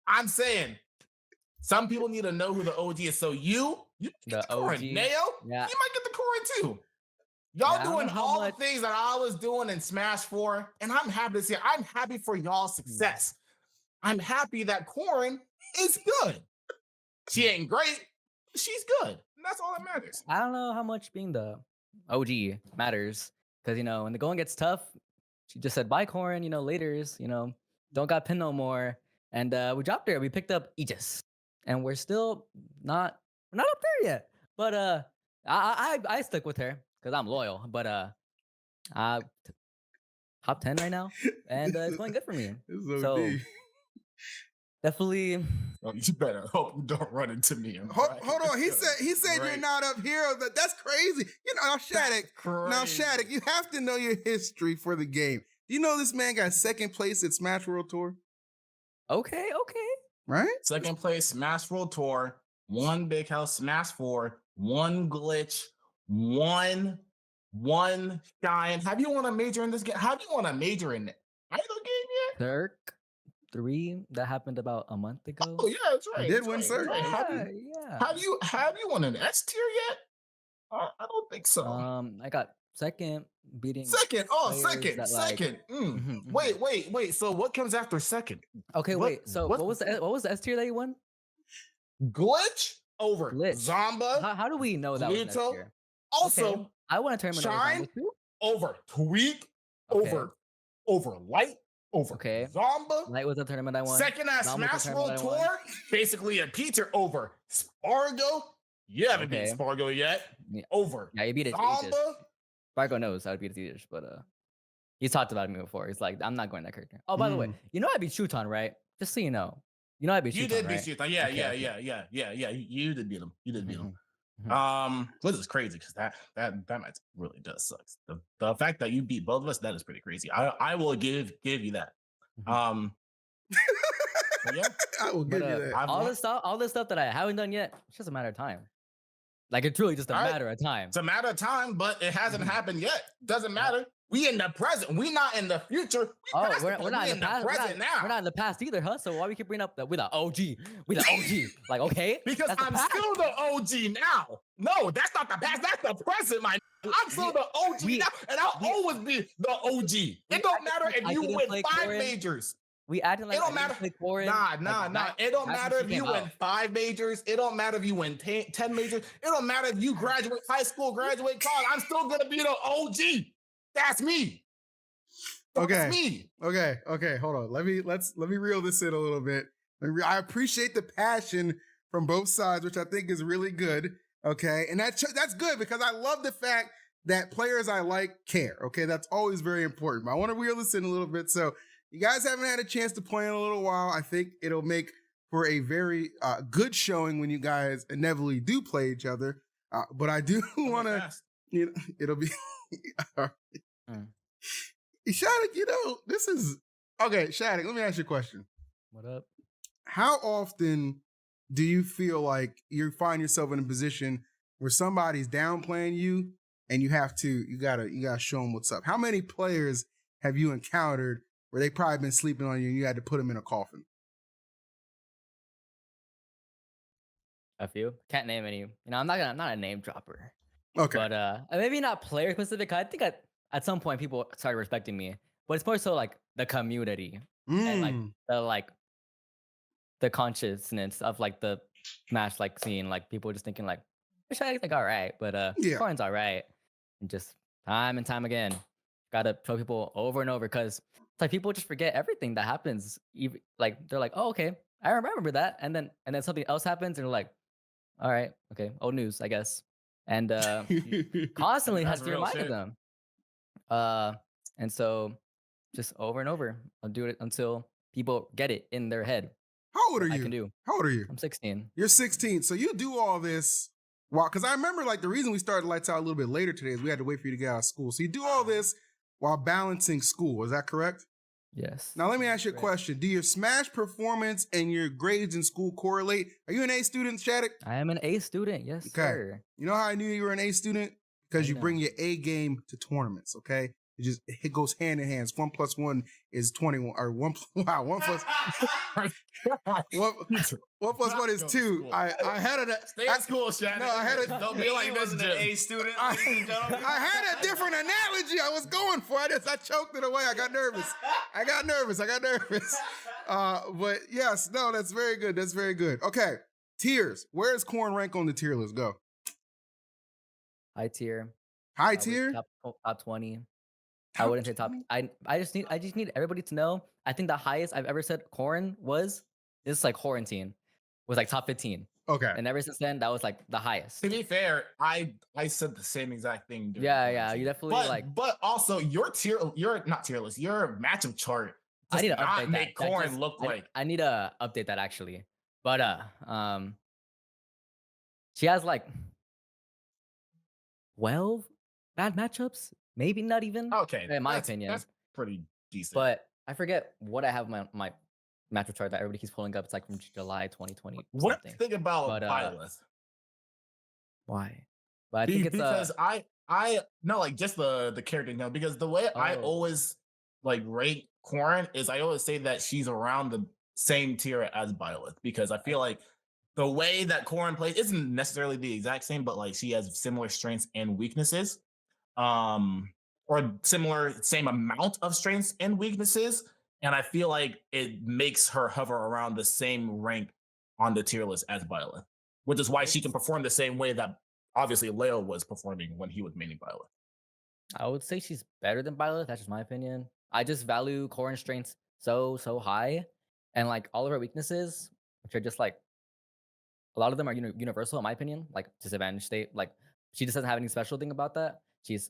I'm saying some people need to know who the OG is. So you the OG, Neo, you might get the Corn too. Y'all doing all the things that I was doing in Smash 4, and I'm happy to see. I'm happy for y'all's success. I'm happy that Corn is good. She ain't great, but she's good. And that's all that matters. I don't know how much being the OG matters. Because, you know, when the going gets tough, she just said, bye, Corn, you know, laters, you know, don't got pin no more. And we dropped her. We picked up Aegis. And we're still we're not up there yet. But I stuck with her because I'm loyal. But top 10 right now. And it's going good for me. So definitely. Well, you better hope you don't run into me. Hold on. He said you're not up here. That's crazy. You know, Shadic, you have to know your history for the game. Do you know this man got second place at Smash World Tour? Okay. Right? Second place, Smash World Tour, 1 Big House Smash 4, 1 Glitch, 1 Shine. Have you won a major in this game? Have you won a major in either game yet? Turk 3, that happened about a month ago. Oh yeah, that's right. You did win Cirque. Right. Have you won an S tier yet? I don't think so. I got second, beating second. Wait. So what comes after second? Okay, wait. So what was the S tier that you won? Glitch over Zomba. How do we know that was an S tier? Also, I want a tournament Shine over Tweak, over Light, over Zomba. Light was a tournament I won. Second at Smash World Tour, basically a Peter over Spargo. You haven't beat Spargo yet. Over. Yeah, you beat it. Zomba. Spargo knows I would beat Aegis, but he's talked about me before. He's like, I'm not going that character. Oh, by the way, you know I beat Shuton, right? Just so you know. You know I beat Shuton. You did beat Shuton. Yeah. You did beat him. This is crazy because that match really does suck. The fact that you beat both of us, that is pretty crazy. I will give you that. Yeah, I will give you that. All this stuff that I haven't done yet, it's just a matter of time. Like it's really just a matter of time. It's a matter of time, but it hasn't happened yet. Doesn't matter. We in the present. We not in the future. We're not in the past. We're not in the past either, huh? So why we keep bringing up that we're the OG? We the OG. Like, okay. Because I'm still the OG now. No, that's not the past. That's the present, man. I'm still the OG now, and I'll always be the OG. It don't matter if you win 5 majors. We acting like it don't matter. Nah. It don't matter if you win 5 majors. It don't matter if you win 10 majors. It don't matter if you graduate high school, graduate college. I'm still gonna be the OG. That's me. Okay. me. Okay. Hold on. Let me reel this in a little bit. I appreciate the passion from both sides, which I think is really good. Okay, and that's good because I love the fact that players I like care. Okay, that's always very important. But I want to reel this in a little bit. So you guys haven't had a chance to play in a little while. I think it'll make for a very good showing when you guys inevitably do play each other. But I do want to, it'll be. Shadic, this is okay. Shadic, let me ask you a question. What up? How often do you feel like you find yourself in a position where somebody's downplaying you and you gotta show them what's up? How many players have you encountered where they probably been sleeping on you and you had to put them in a coffin? A few. Can't name any. I'm not a name dropper. Okay. But maybe not player specific. I think at some point people started respecting me, but it's more so like the community and the consciousness of like the Smash like scene. Like people just thinking like, Shadic's like all right, but Corn's all right, and just time and time again, gotta show people over and over because it's like people just forget everything that happens. Even like they're like, oh okay, I remember that, and then something else happens, and they're like, all right, okay, old news, I guess. And you constantly has to remind them. And so just over and over, I'll do it until people get it in their head. How old are you? I can do. How old are you? I'm 16. You're 16. So you do all this while, because I remember like the reason we started Lights Out a little bit later today is we had to wait for you to get out of school. So you do all this while balancing school. Is that correct? Yes. Now let me ask you a question. Do your Smash performance and your grades in school correlate? Are you an A student, Shadic? I am an A student. Yes, sir. You know how I knew you were an A student? Because you bring your A game to tournaments, okay? It goes hand in hand. 1 + 1 is 21. Or 1 plus 1 is 2. I had a stay at school, Shadic. No, I had a don't be like this, an A student. I had a different analogy I was going for. I choked it away. I got nervous. But yes, no, that's very good. That's very good. Okay, tiers. Where does Corn rank on the tier list? Go. High tier. High tier. Top 20. I wouldn't say top. I just need everybody to know. I think the highest I've ever said Corn was this like quarantine was like top 15. Okay. And ever since then, that was like the highest. To be fair, I said the same exact thing. Yeah. You definitely but also your not tier list. Your matchup chart. I need to update make that. Corn look like. I need to update that actually. But she has like 12 bad matchups. Maybe not even. Okay. In my opinion. That's pretty decent. But I forget what I have my matchup chart that everybody keeps pulling up. It's like from July 2020. What do you think about Byleth? Why? But I think it's because I know like just the character, because the way I always like rate Corn is I always say that she's around the same tier as Byleth because I feel like the way that Corn plays isn't necessarily the exact same, but like she has similar strengths and weaknesses. Or same amount of strengths and weaknesses. And I feel like it makes her hover around the same rank on the tier list as Byleth, which is why she can perform the same way that obviously Leo was performing when he was maining Byleth. I would say she's better than Byleth. That's just my opinion. I just value Corn's strengths so high. And like all of her weaknesses, which are just like, a lot of them are universal in my opinion, like disadvantage state. Like she just doesn't have any special thing about that. She's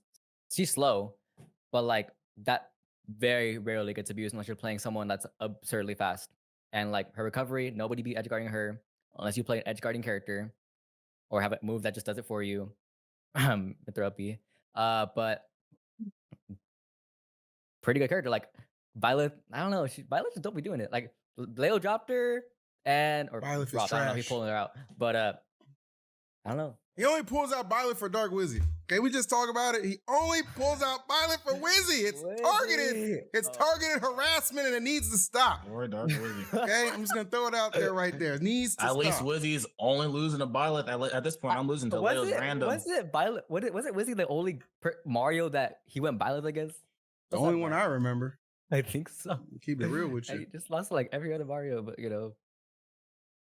slow, but like that very rarely gets abused unless you're playing someone that's absurdly fast. And like her recovery, nobody be edge guarding her unless you play an edge guarding character or have a move that just does it for you. Interrupt. But pretty good character. Like Byleth, I don't know. Byleth just don't be doing it. Like Leo dropped her or Byleth dropped, I don't know if he pulling her out, but I don't know. He only pulls out Byleth for Dark Wizzy. Okay, we just talk about it. He only pulls out Byleth for Wizzy. It's targeted. It's targeted harassment, and it needs to stop. Or Dark Wizzy. Okay, I'm just gonna throw it out there right there. It needs to stop. At least Wizzy's only losing to Byleth. At this point, I'm losing to Leo's random. Was it Byleth? Was it Wizzy the only Mario that he went Byleth against? The only one I remember. I think so. Keep it real with you. He just lost like every other Mario, but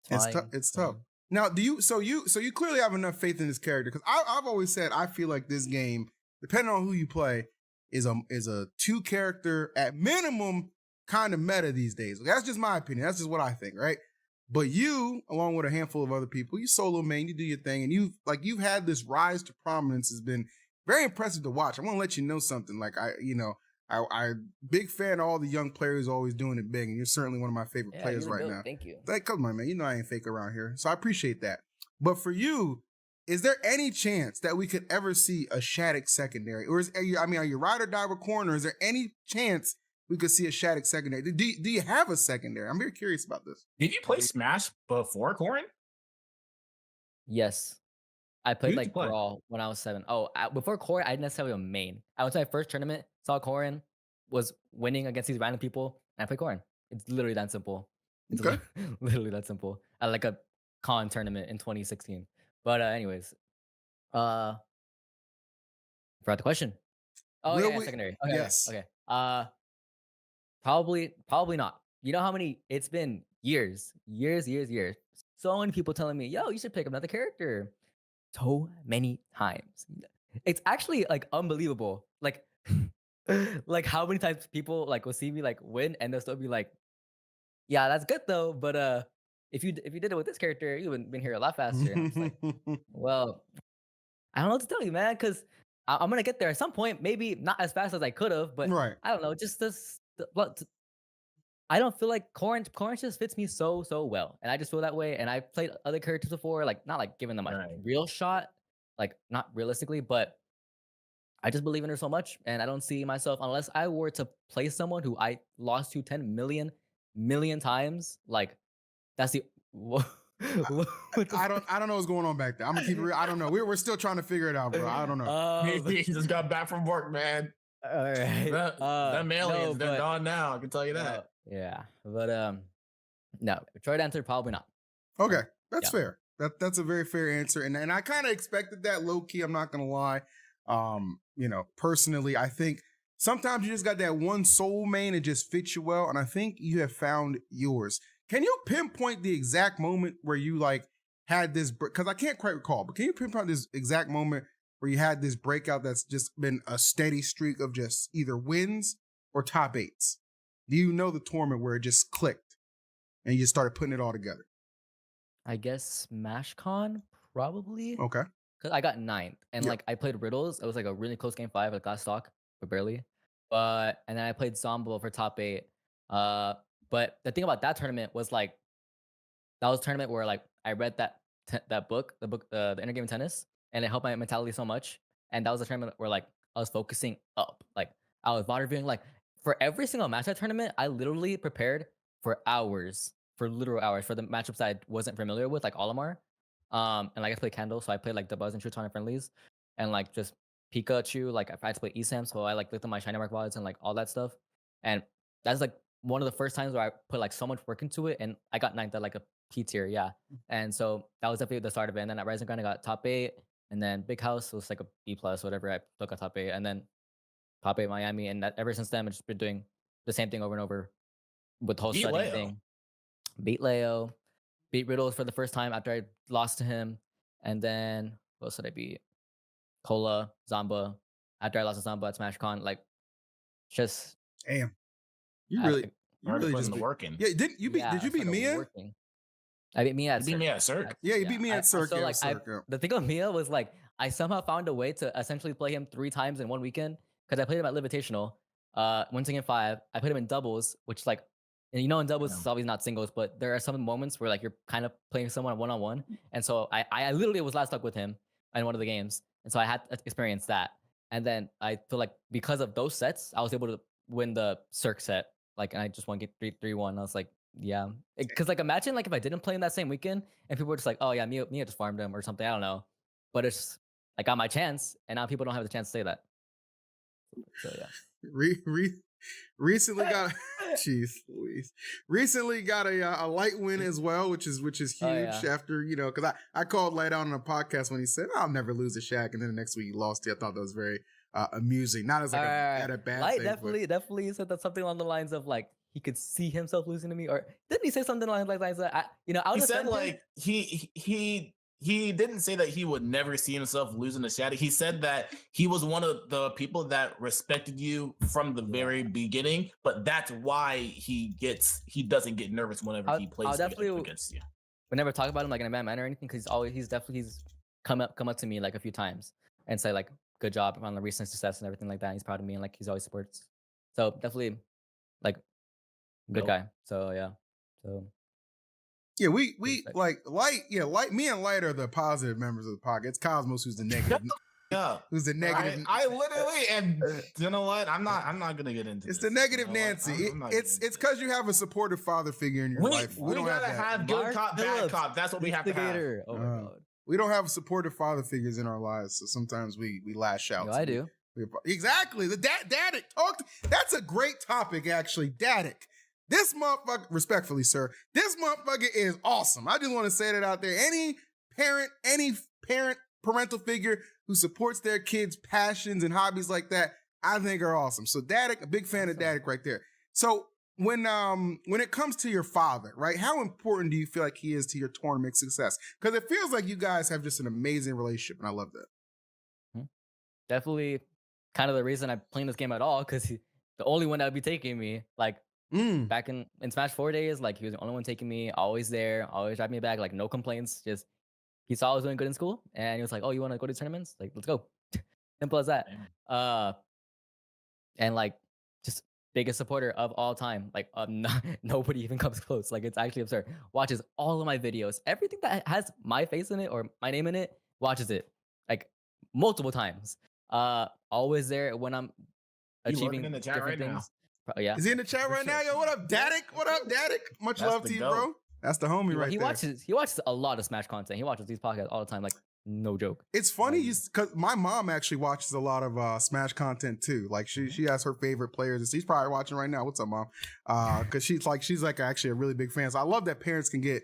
it's tough. Now, so you clearly have enough faith in this character because I've always said I feel like this game, depending on who you play, is a 2 character at minimum kind of meta these days. That's just my opinion. That's just what I think, right? But you, along with a handful of other people, you solo main, you do your thing, and you've had this rise to prominence has been very impressive to watch. I want to let you know something. Like I big fan of all the young players always doing it big, and you're certainly one of my favorite players right now. Thank you. Like, come on, man. You know I ain't fake around here. So I appreciate that. But for you, is there any chance that we could ever see a Shadic secondary? Or are you ride or die with corner? Is there any chance we could see a Shadic secondary? Do you have a secondary? I'm very curious about this. Did you play Smash before Corrin? Yes. I Who played did you like play? Brawl when I was 7. Oh, before Corrin, I didn't necessarily have a main. I went to my first tournament, saw Corrin was winning against these random people, and I played Corrin. It's literally that simple. It's Okay. literally that simple. At like a con tournament in 2016. But anyways, forgot the question. Oh Will yeah, we- secondary. Okay, yes. Okay. Probably not. You know how many? It's been years. So many people telling me, "Yo, you should pick up another character." So many times. It's actually like unbelievable. Like, like how many times people like will see me like win and they'll still be like, "Yeah, that's good though." But if you did it with this character, you would have been here a lot faster. And I'm just like, well, I don't know what to tell you, man, because I'm gonna get there at some point. Maybe not as fast as I could have, but Right. I don't know. Just this, I don't feel like Corrin just fits me so well, and I just feel that way. And I've played other characters before, like not like giving them a Right. real shot, like not realistically, but I just believe in her so much, and I don't see myself unless I were to play someone who I lost to 10 million times. Like that's the. what the I don't know what's going on back there. I'm gonna keep it real. I don't know. We're still trying to figure it out, bro. I don't know. He just got back from work, man. All right. Them aliens, they're but- gone now. I can tell you that. yeah, but no. Short answer, probably not. Okay, that's Yeah. fair. That's a very fair answer, and I kind of expected that low key. I'm not gonna lie. Personally, I think sometimes you just got that one soul main that just fits you well, and I think you have found yours. Can you pinpoint the exact moment where you like had this? Because I can't quite recall, but can you pinpoint this exact moment where you had this breakout that's just been a steady streak of just either wins or top 8s? Do you know the tournament where it just clicked and you just started putting it all together? I guess SmashCon probably. Okay. Because I got 9th, and Yep. like I played Riddles. It was like a really close game 5, like last stock, but barely. And then I played Zombo for top 8. But the thing about that tournament was like that was a tournament where like I read that book, the Inner Game of Tennis, and it helped my mentality so much. And that was a tournament where like I was focusing up, like I was water viewing. Like for every single match that tournament, I literally prepared for hours, for literal hours, for the matchups that I wasn't familiar with, like Olimar. And like I played Candle, so I played like the Buzz and True Tonic friendlies, and like just Pikachu. Like if I had to play ESAM, so I like looked at my Shiny Mark VODs and like all that stuff. And that's like one of the first times where I put like so much work into it, and I got 9th at like a P tier, yeah. And so that was definitely the start of it. And then at Rising Ground, I got top 8, and then Big House was like a B plus, whatever. I took a top 8, and then top 8 Miami, and that ever since then, I've just been doing the same thing over and over with the whole Beat studying Leo. thing. Beat Leo, beat Riddles for the first time after I lost to him, and then what else did I beat? Cola, Zamba. After I lost to Zamba at SmashCon, like just Damn. You I- really, you Already really putting just the work in. Yeah, didn't you beat? yeah, Did you it's beat like a Mia? working. I beat Mia at You beat Cirque. me at Cirque. Yeah, you beat me at Cirque. So Yeah, like Cirque, yeah. the thing of Mia was like I somehow found a way to essentially play him 3 times in one weekend because I played him at Livitational, once again 5. I played him in doubles, which like, and you know in doubles Yeah. it's always not singles, but there are some moments where like you're kind of playing someone 1-on-1, and so I literally was last stuck with him in one of the games, and so I had to experience that, and then I feel like because of those sets I was able to win the Cirque set, like, and I just won 3-1. I was like, yeah, because like imagine like if I didn't play him that same weekend and people were just like, oh yeah, Mia just farmed him or something. I don't know, but it's I got my chance, and now people don't have the chance to say that. So yeah, Recently got, jeez Louise. Recently got a light win as well, which is huge. Oh, yeah. After because I called Light out on a podcast when he said I'll never lose a Shaq, and then the next week he lost it. I thought that was very amusing. Not as like at a bad Light thing, but- definitely said that something along the lines of like he could see himself losing to me, or didn't he say something along the lines that I He would said defend him? like he he didn't say that he would never see himself losing to Shadic. He said that he was one of the people that respected you from the very beginning, but that's why he doesn't get nervous whenever he plays definitely against you. We never talk about him like in a bad manner or anything, because he's definitely come up to me like a few times and say like good job on the recent success and everything like that. He's proud of me and like he's always supports. So definitely like good guy. So yeah. So yeah, we like Light. Me and Light are the positive members of the podcast. It's Cosmos who's the negative. Yeah, who's the negative? I literally, and you know what? I'm not gonna get into. It's this. the negative You know Nancy. I'm not It's getting into because you have a supportive father figure in your life. We don't gotta that. have good Mark cop, bad Phillips, cop. That's what we have to have. Oh my god. We don't have supportive father figures in our lives, so sometimes we lash out. No, I do. Exactly. The Daddick talked. That's a great topic, actually. Daddick. This motherfucker, respectfully, sir, this motherfucker is awesome. I just want to say that out there. Any parental figure who supports their kids' passions and hobbies like that, I think are awesome. So Daddick, a big fan of Daddick right there. So when it comes to your father, right, how important do you feel like he is to your tournament success? Because it feels like you guys have just an amazing relationship, and I love that. Definitely kind of the reason I'm playing this game at all, because the only one that would be taking me, like back in Smash 4 days, like he was the only one taking me, always there, always driving me back, like no complaints. Just he saw I was doing good in school, and he was like, "Oh, you want to go to tournaments? Like, let's go." Simple as that. And like just biggest supporter of all time. Like nobody even comes close. Like it's actually absurd. Watches all of my videos, everything that has my face in it or my name in it, watches it like multiple times. Always there when I'm achieving in the chat different right things. Yeah. Is he in the chat right now? Yo, what up, Daddick? What up, Daddick? Much That's love the to you, goat. bro. That's the homie right he there. watches a lot of Smash content. He watches these podcasts all the time, like no joke. It's funny because my mom actually watches a lot of Smash content too. Like she has her favorite players, and she's probably watching right now. What's up, Mom? Because she's like actually a really big fan. So I love that parents can get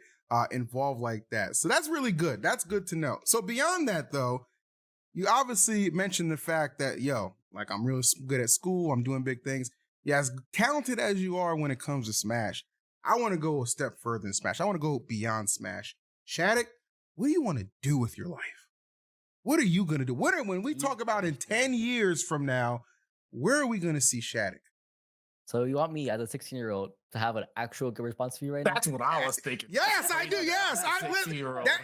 involved like that. So that's really good. That's good to know. So beyond that, though, you obviously mentioned the fact that like I'm really good at school. I'm doing big things. Yeah, as talented as you are when it comes to Smash, I want to go a step further in Smash. I want to go beyond Smash. Shadic, what do you want to do with your life? What are you going to do? When we talk about in 10 years from now, where are we going to see Shadic? So you want me as a 16-year-old to have an actual good response for you right now? That's what I was thinking. Yes, I do. Yes,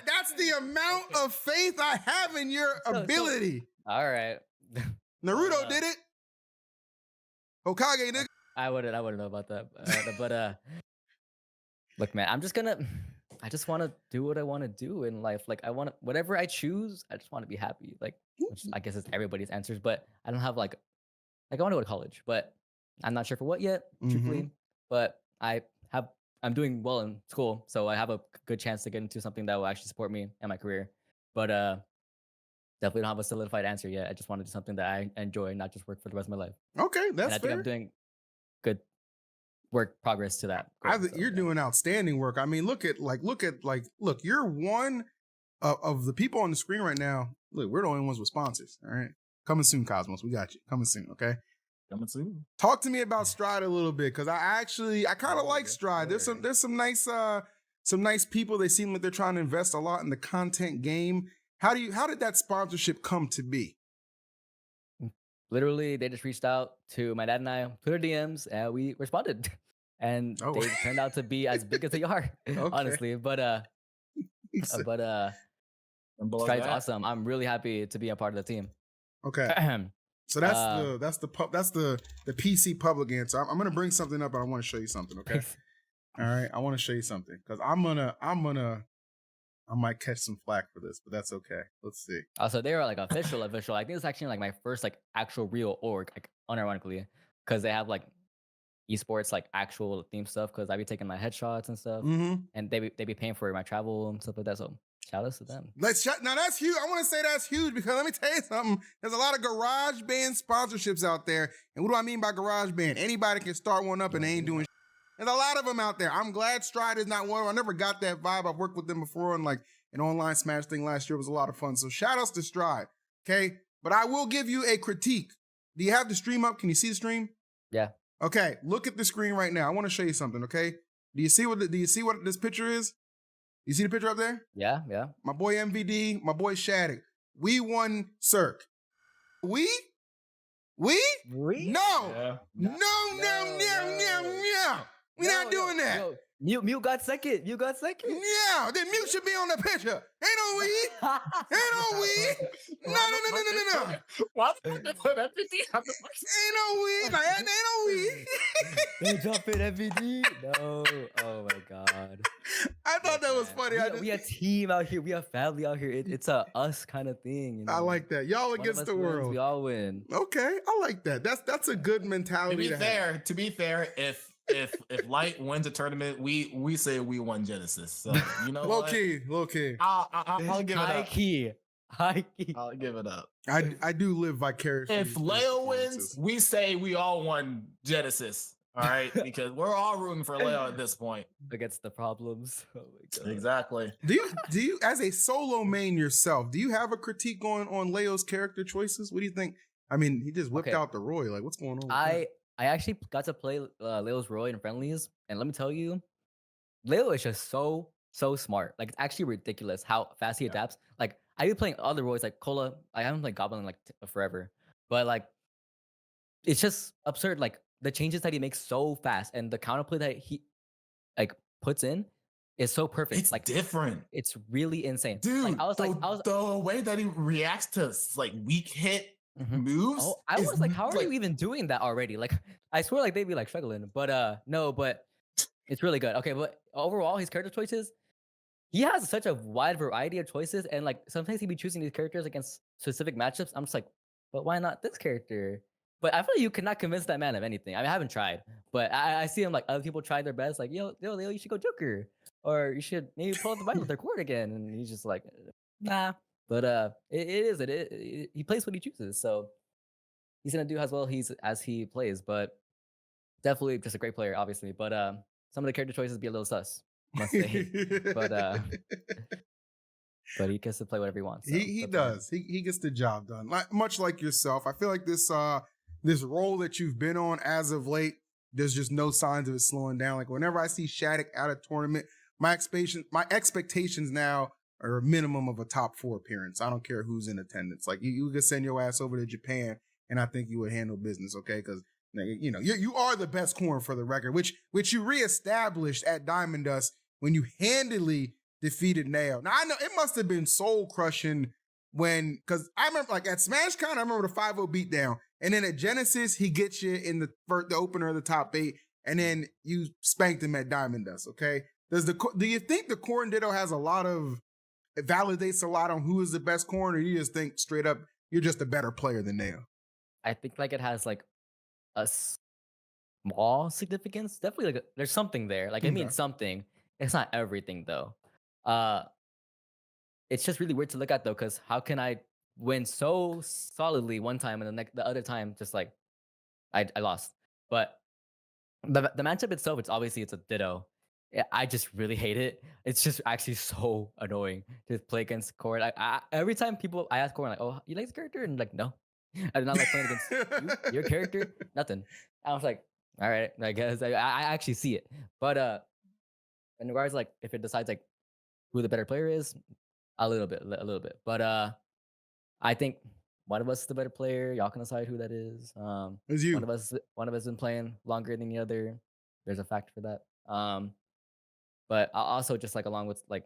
that's the amount of faith I have in your ability. All right. Naruto did it. Hokage, nigga. I wouldn't know about that. But look, man, I just want to do what I want to do in life. Like whatever I choose, I just want to be happy. Like, which I guess is everybody's answers, but I don't have like I want to go to college, but I'm not sure for what yet, truthfully. But I'm doing well in school, so I have a good chance to get into something that will actually support me and my career. But definitely don't have a solidified answer yet. I just want to do something that I enjoy, not just work for the rest of my life. Okay, that's and I think fair. I'm doing good progress to that. You're doing outstanding work. I mean, look, you're one of the people on the screen right now. Look, we're the only ones with sponsors. All right, coming soon, Cosmos. We got you. Coming soon. Okay. Coming soon. Talk to me about Stride a little bit, because I kind of like Stride. There's some nice people. They seem like they're trying to invest a lot in the content game. How did that sponsorship come to be? Literally, they just reached out to my dad and I, Twitter DMs, and we responded. And they turned out to be as big as they are, honestly. But Stride's awesome. I'm really happy to be a part of the team. Okay. So that's the PC public answer. I'm gonna bring something up, but I want to show you something. Okay. All right. I want to show you something because I might catch some flack for this, but that's okay. Let's see. Also, they were like official. I think it's actually like my first like actual real org, like unironically, because they have like esports like actual theme stuff. Because I be taking my headshots and stuff, and they be paying for my travel and stuff like that. So shout out to them. Now that's huge. I want to say that's huge because let me tell you something. There's a lot of garage band sponsorships out there, and what do I mean by garage band? Anybody can start one up, and they ain't doing. There's a lot of them out there. I'm glad Stride is not one of them. I never got that vibe. I've worked with them before on like an online Smash thing last year. It was a lot of fun. So shout outs to Stride. Okay. But I will give you a critique. Do you have the stream up? Can you see the stream? Yeah. Okay. Look at the screen right now. I want to show you something. Okay. Do you see what this picture is? You see the picture up there? Yeah, yeah. My boy MVD, my boy Shadic. We won Cirque. We? No. Yeah. No. We're not doing that. Yo, Mute got second. You got second. Yeah, then Mute should be on the picture. Ain't no we. Ain't no we. No. Why the fuck they put everything on the Ain't no we. Like, ain't no we. They jump in MVD. No. Oh my god. I thought that was funny. We a team out here. We a family out here. It's a us kind of thing. You know? I like that. Y'all One of against us the wins, world. we all win. Okay, I like that. That's a good mentality. To be fair, if Light wins a tournament, we say we won Genesis. So you know, Low what? key. I'll give it High up. key. I'll give it up. I do live vicariously. If through Leo performances. wins, we say we all won Genesis. All right, because we're all rooting for Leo at this point. Against the problems. Oh my god. Exactly. Do you as a solo main yourself, do you have a critique on Leo's character choices? What do you think? I mean, he just whipped Okay. out the Roy. Like, what's going on? with I actually got to play Leo's Roy in friendlies, and let me tell you, Leo is just so smart. Like, it's actually ridiculous how fast he adapts. Like, I've been playing other Roys like Cola. I haven't played Goblin like forever, but like, it's just absurd. Like the changes that he makes so fast, and the counterplay that he like puts in is so perfect. It's like different, it's really insane. dude. Like, I was the way that he reacts to like weak hit moves. Oh, I was like, how are you even doing that already? Like, I swear, like they'd be like struggling, but no, but it's really good. Okay, but overall, his character choices, he has such a wide variety of choices, and like sometimes he'd be choosing these characters against specific matchups. I'm just like, but why not this character? But I feel like you cannot convince that man of anything. I mean, I haven't tried, but I see him like other people try their best, like yo, Leo, you should go Joker, or you should maybe pull out the Bible with their cord again, and he's just like, nah. But he plays what he chooses, so he's gonna do as well as he plays. But definitely just a great player, obviously. But some of the character choices be a little sus, must say. But he gets to play whatever he wants. So he does. He gets the job done. Like much like yourself, I feel like this role that you've been on as of late, there's just no signs of it slowing down. Like whenever I see Shadic at a tournament, my expectations now are a minimum of a top 4 appearance. I don't care who's in attendance. Like you could send your ass over to Japan, and I think you would handle business, okay? Because you know you are the best corn for the record, which you reestablished at Diamond Dust when you handily defeated Nao. Now I know it must have been soul crushing because I remember like at SmashCon, I remember the 5-0 beatdown, and then at Genesis he gets you in the opener of the top 8, and then you spanked him at Diamond Dust. Okay, do you think the Corn Ditto has it validates a lot on who is the best corn, or you just think straight up you're just a better player than Nao? I think like it has like a small significance. Definitely like there's something there. Like it means something. It's not everything though. It's just really weird to look at though, because how can I win so solidly one time and the other time just like I lost? But the matchup itself, it's a ditto. I just really hate it. It's just actually so annoying to play against Corn. Every time I ask Corn like, "Oh, you like this character?" and like, no, I do not like playing against you. Your character, nothing. I was like, all right, I guess I actually see it. But in regards like if it decides like who the better player is, a little bit. But I think one of us is the better player. Y'all can decide who that is. It's you. One of us has been playing longer than the other. There's a factor for that. But I also just like along with like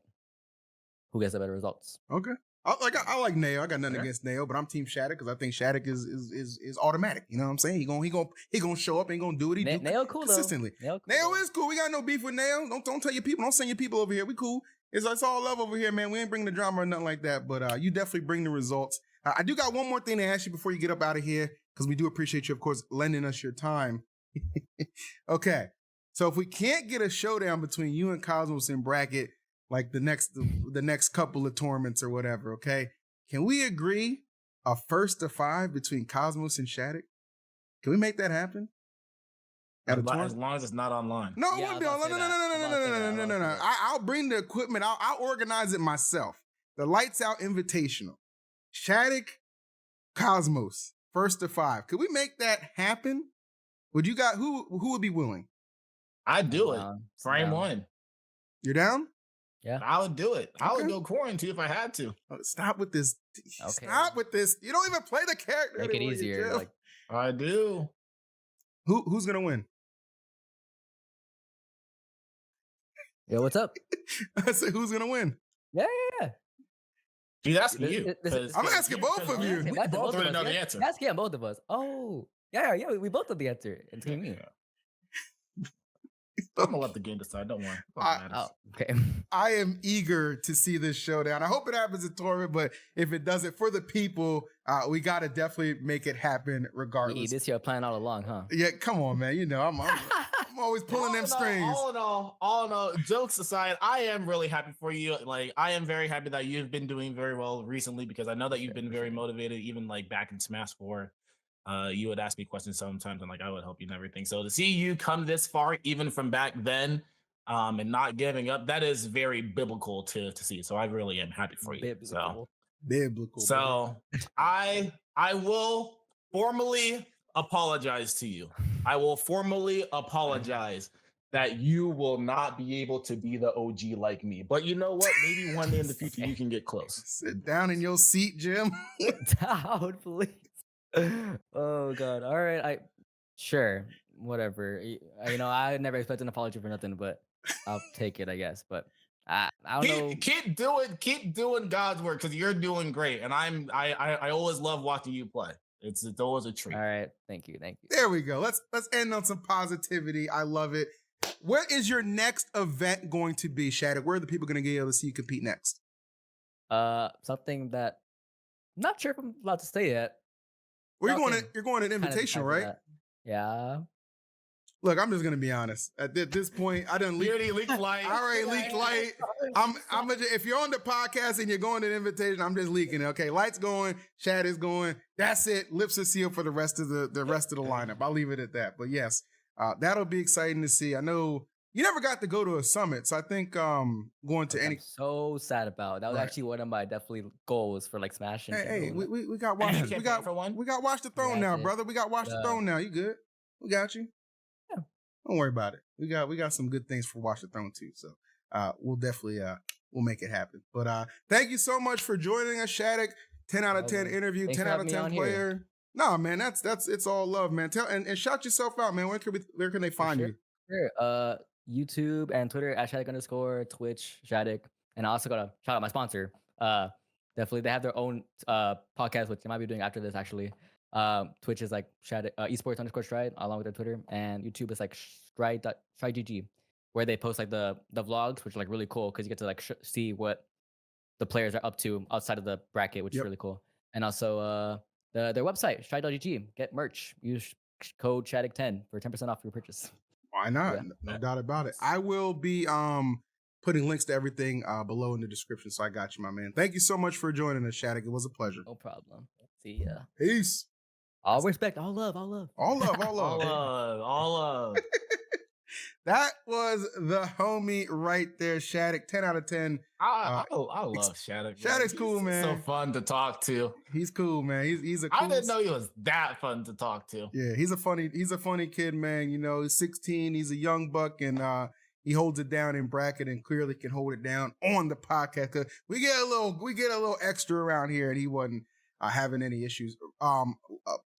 who gets the better results. Okay. I like Nao. I got nothing against Nao, but I'm Team Shadic because I think Shadic is automatic. You know what I'm saying? He gonna show up and he gonna do what he do Nao cool consistently. Nao is cool. We got no beef with Nao. Don't tell your people. Don't send your people over here. We cool. It's all love over here, man. We ain't bringing the drama or nothing like that. But you definitely bring the results. I do got one more thing to ask you before you get up out of here, because we do appreciate you, of course, lending us your time. Okay. So if we can't get a showdown between you and Cosmos in bracket, like the next couple of tournaments or whatever, okay, can we agree a 1st to 5 between Cosmos and Shadic? Can we make that happen? As long as it's not online. No, it won't be online. No. I'll bring the equipment. I'll organize it myself. The Lights Out Invitational. Shadic, Cosmos, 1st to 5. Could we make that happen? Would you got who would be willing? I'd do it. Frame down. 1. You're down? Yeah. I would do it. I would Okay. go quarantine if I had to. Stop with this. Okay. Stop with this. You don't even play the character. Make it anymore, you easier. do. Like, I do. Who's gonna win? yo, what's up? I said, who's gonna win? Yeah. He's asking This- you. this- 'cause- I'm 'cause asking both of we- you. We That's both both of already us. know the Yeah, answer. That's both of us. Oh, yeah. We both know the answer. It's me. I'm gonna let the game decide. Don't worry. Fuck I- matters. Oh, okay. I am eager to see this showdown. I hope it happens in tournament, but if it doesn't, for the people, we gotta definitely make it happen regardless. This your plan all along, huh? Yeah, come on, man. You know, I'm always pulling them strings. All in all, jokes aside, I am really happy for you. Like, I am very happy that you've been doing very well recently because I know that you've been very motivated, even like back in Smash 4. You would ask me questions sometimes and like I would help you and everything. So to see you come this far, even from back then, and not giving up, that is very biblical to see. So I really am happy for you. So Biblical. So I will formally apologize to you. I will formally apologize that you will not be able to be the OG like me. But you know what? Maybe one day in the future you can get close. Sit down in your seat, Jim. Down, please. Oh God. All right. Sure. Whatever. You know, I never expect an apology for nothing, but I'll take it, I guess. But I don't know. Keep doing God's work because you're doing great. And I always love watching you play. It's always a treat. All right. Thank you. There we go. Let's end on some positivity. I love it. What is your next event going to be, Shadic? Where are the people going to be able to see you compete next? Something that I'm not sure if I'm allowed to say yet. Well, Okay. you're going an Kinda invitation, decide for right? that. Yeah. Look, I'm just gonna be honest. At this point, I didn't We leak. already leaked light. I already leaked light. If you're on the podcast and you're going to an invitation, I'm just leaking it. Okay, light's going, Shad is going. That's it. Lips are sealed for the rest of the lineup. I'll leave it at that. But yes, that'll be exciting to see. I know you never got to go to a summit, so I think going to Which any. I'm so sad about. That was Right. actually one of my definitely goals for like Smash. in Hey, general. we got watch. You We can't got pay for one? we got watch the throne Yeah, now, dude. brother. We got watch the Yeah. throne now. You good? We got you. Yeah. Don't worry about it. We got some good things for watch the throne too. So we'll definitely we'll make it happen. But thank you so much for joining us, Shadic. 10 out of 10 Welcome. interview, Thanks 10 for out of having me 10 on here. player. Nah, man, that's it's all love, man. Tell and shout yourself out, man. Where can they find sure. you? Sure. YouTube and Twitter at Shadic_, Twitch Shadic, and I also gotta shout out my sponsor. Definitely they have their own podcast, which they might be doing after this actually. Twitch is like Shadic esports_stride along with their Twitter, and YouTube is like stride.gg, where they post like the vlogs, which are like really cool because you get to like see what the players are up to outside of the bracket, which is Yep. really cool. And also their website stride.gg, get merch, use code Shadic10 for 10% off your purchase. Why not? Yeah. No doubt about it. I will be putting links to everything below in the description. So I got you, my man. Thank you so much for joining us, Shadic. It was a pleasure. No problem. See ya. Peace. All respect, all love, all love. All love, all All love. all That was the homie right there, Shadic. 10 out of 10. I love Shadic. Shadic's cool, He's man. So fun to talk to. He's cool, man. He's a cool. I didn't know he was that fun to talk to. Yeah, he's a funny kid, man. You know, he's 16, he's a young buck, and he holds it down in bracket and clearly can hold it down on the podcast. 'Cause we get a little extra around here, and he wasn't having any issues.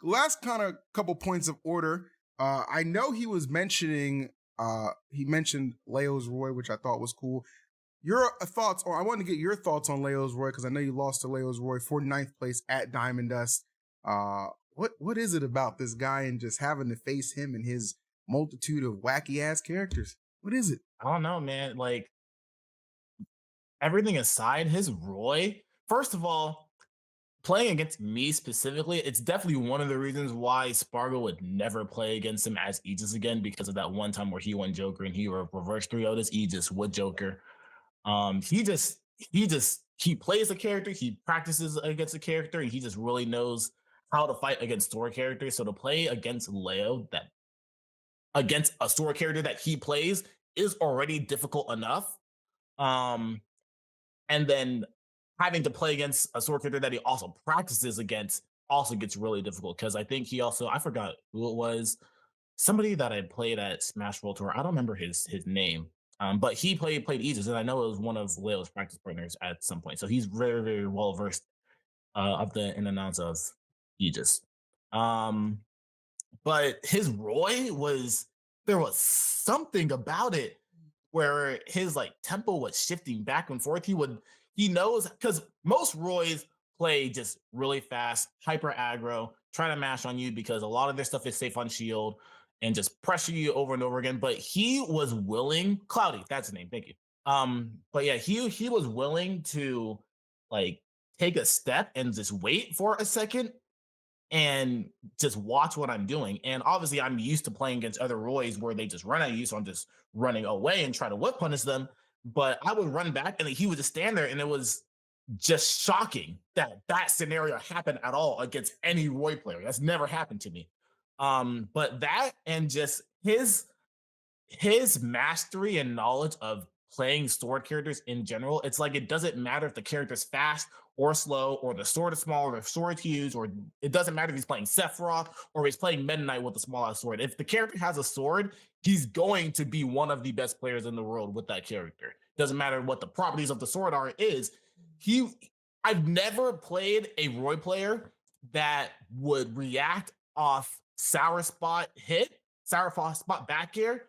Last kind of couple points of order. I know he was mentioning he mentioned Leo's Roy, which I thought was cool. Your thoughts, or I wanted to get your thoughts on Leo's Roy because I know you lost to Leo's Roy for 9th place at Diamond Dust. What is it about this guy and just having to face him and his multitude of wacky ass characters? What is it? I don't know, man. Like, everything aside, his Roy, first of all, playing against me specifically, it's definitely one of the reasons why Spargo would never play against him as Aegis again, because of that one time where he won Joker and he reversed 3-0 this Aegis with Joker. He plays a character, he practices against a character, and he just really knows how to fight against store characters. So to play against Leo, against a store character that he plays, is already difficult enough. And then having to play against a sword character that he also practices against also gets really difficult, because I think I forgot who it was, somebody that I played at Smash World Tour. I don't remember his name, But he played Aegis, and I know it was one of Leo's practice partners at some point. So he's very, very well versed of the in and outs of Aegis. But his Roy was there was something about it where his like tempo was shifting back and forth. He knows because most Roys play just really fast, hyper aggro, try to mash on you because a lot of their stuff is safe on shield and just pressure you over and over again. But he was willing, Cloudy, that's his name, thank you. But yeah, he was willing to like take a step and just wait for a second and just watch what I'm doing. And obviously, I'm used to playing against other Roys where they just run at you, so I'm just running away and try to whip punish them. But I would run back, and he would just stand there, and it was just shocking that that scenario happened at all against any Roy player. That's never happened to me. But that and just his mastery and knowledge of playing sword characters in general, it's like it doesn't matter if the character's fast or slow, or the sword is small, or the sword huge, or it doesn't matter if he's playing Sephiroth or he's playing Meta Knight with a small ass sword. If the character has a sword, he's going to be one of the best players in the world with that character. Doesn't matter what the properties of the sword are, he I've never played a Roy player that would react off sour spot back air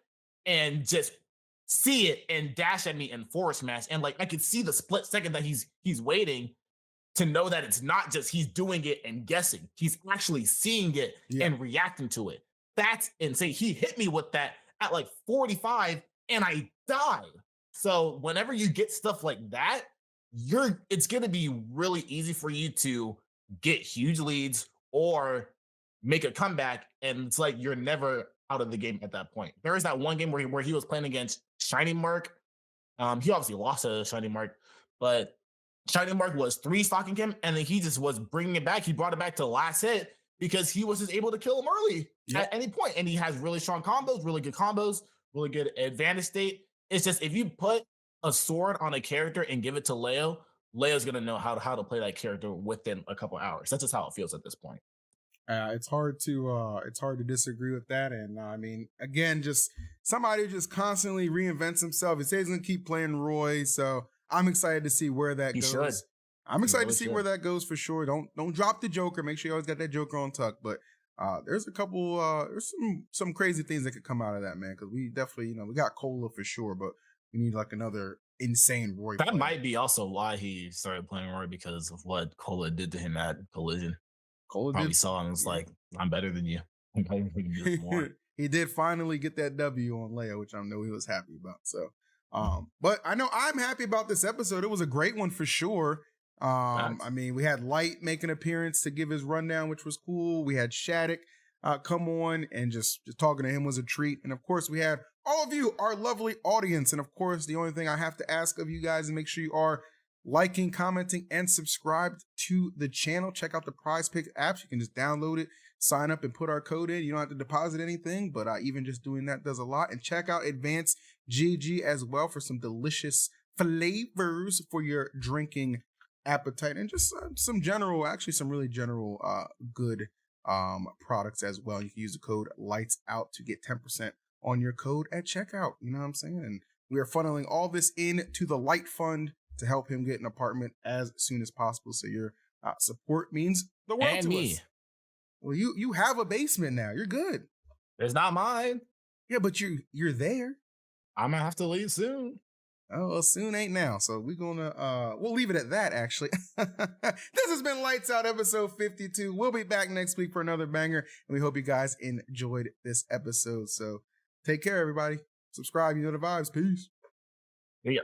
and just see it and dash at me and forward smash. And like I could see the split second that he's waiting to know that it's not just he's doing it and guessing. He's actually seeing it and reacting to it. That's insane. He hit me with that at like 45 and I died. So whenever you get stuff like that, it's going to be really easy for you to get huge leads or make a comeback, and it's like you're never out of the game at that point. There is that one game where he was playing against Shiny Mark. He obviously lost to Shiny Mark, but Shiny Mark was 3-stocking him, and then he just was bringing it back. He brought it back to the last hit because he was just able to kill him early at any point. And he has really strong combos, really really good advantage state. It's just if you put a sword on a character and give it to Leo, Leo's gonna know how to play that character within a couple hours. That's just how it feels at this point. It's hard to disagree with that. And I mean, again, just somebody who just constantly reinvents himself. He says he's gonna keep playing Roy, so I'm excited to see where that goes. Should. I'm excited to see where that goes for sure. Don't drop the Joker. Make sure you always got that Joker on tuck. But there's a couple there's some crazy things that could come out of that, man. Because we definitely, we got Cola for sure, but we need like another insane Roy. That might be also why he started playing Roy, because of what Cola did to him at Collision. Cola probably saw him and was like, I'm better than you. He did finally get that W on Leo, which I know he was happy about. So but I know I'm happy about this episode. It was a great one for sure. I mean, we had Light make an appearance to give his rundown, which was cool. We had Shadic come on, and just talking to him was a treat. And of course, we had all of you, our lovely audience. And of course, the only thing I have to ask of you guys is make sure you are liking, commenting, and subscribed to the channel. Check out the Prize Picks apps. You can just download it, sign up, and put our code in. You don't have to deposit anything, but even just doing that does a lot. And check out Advanced GG as well for some delicious flavors for your drinking appetite, and just some really general good products as well. You can use the code LIGHTSOUT to get 10% on your code at checkout. You know what I'm saying? And we are funneling all this into the Light Fund to help him get an apartment as soon as possible. So your support means the world and to me. us. Well, you have a basement now. You're good. It's not mine. Yeah, but you're there. I'm gonna have to leave soon. Oh, well, soon ain't now. So we're gonna we'll leave it at that, actually. This has been Lights Out episode 52. We'll be back next week for another banger, and we hope you guys enjoyed this episode. So take care, everybody. Subscribe, you know the vibes. Peace. Yeah.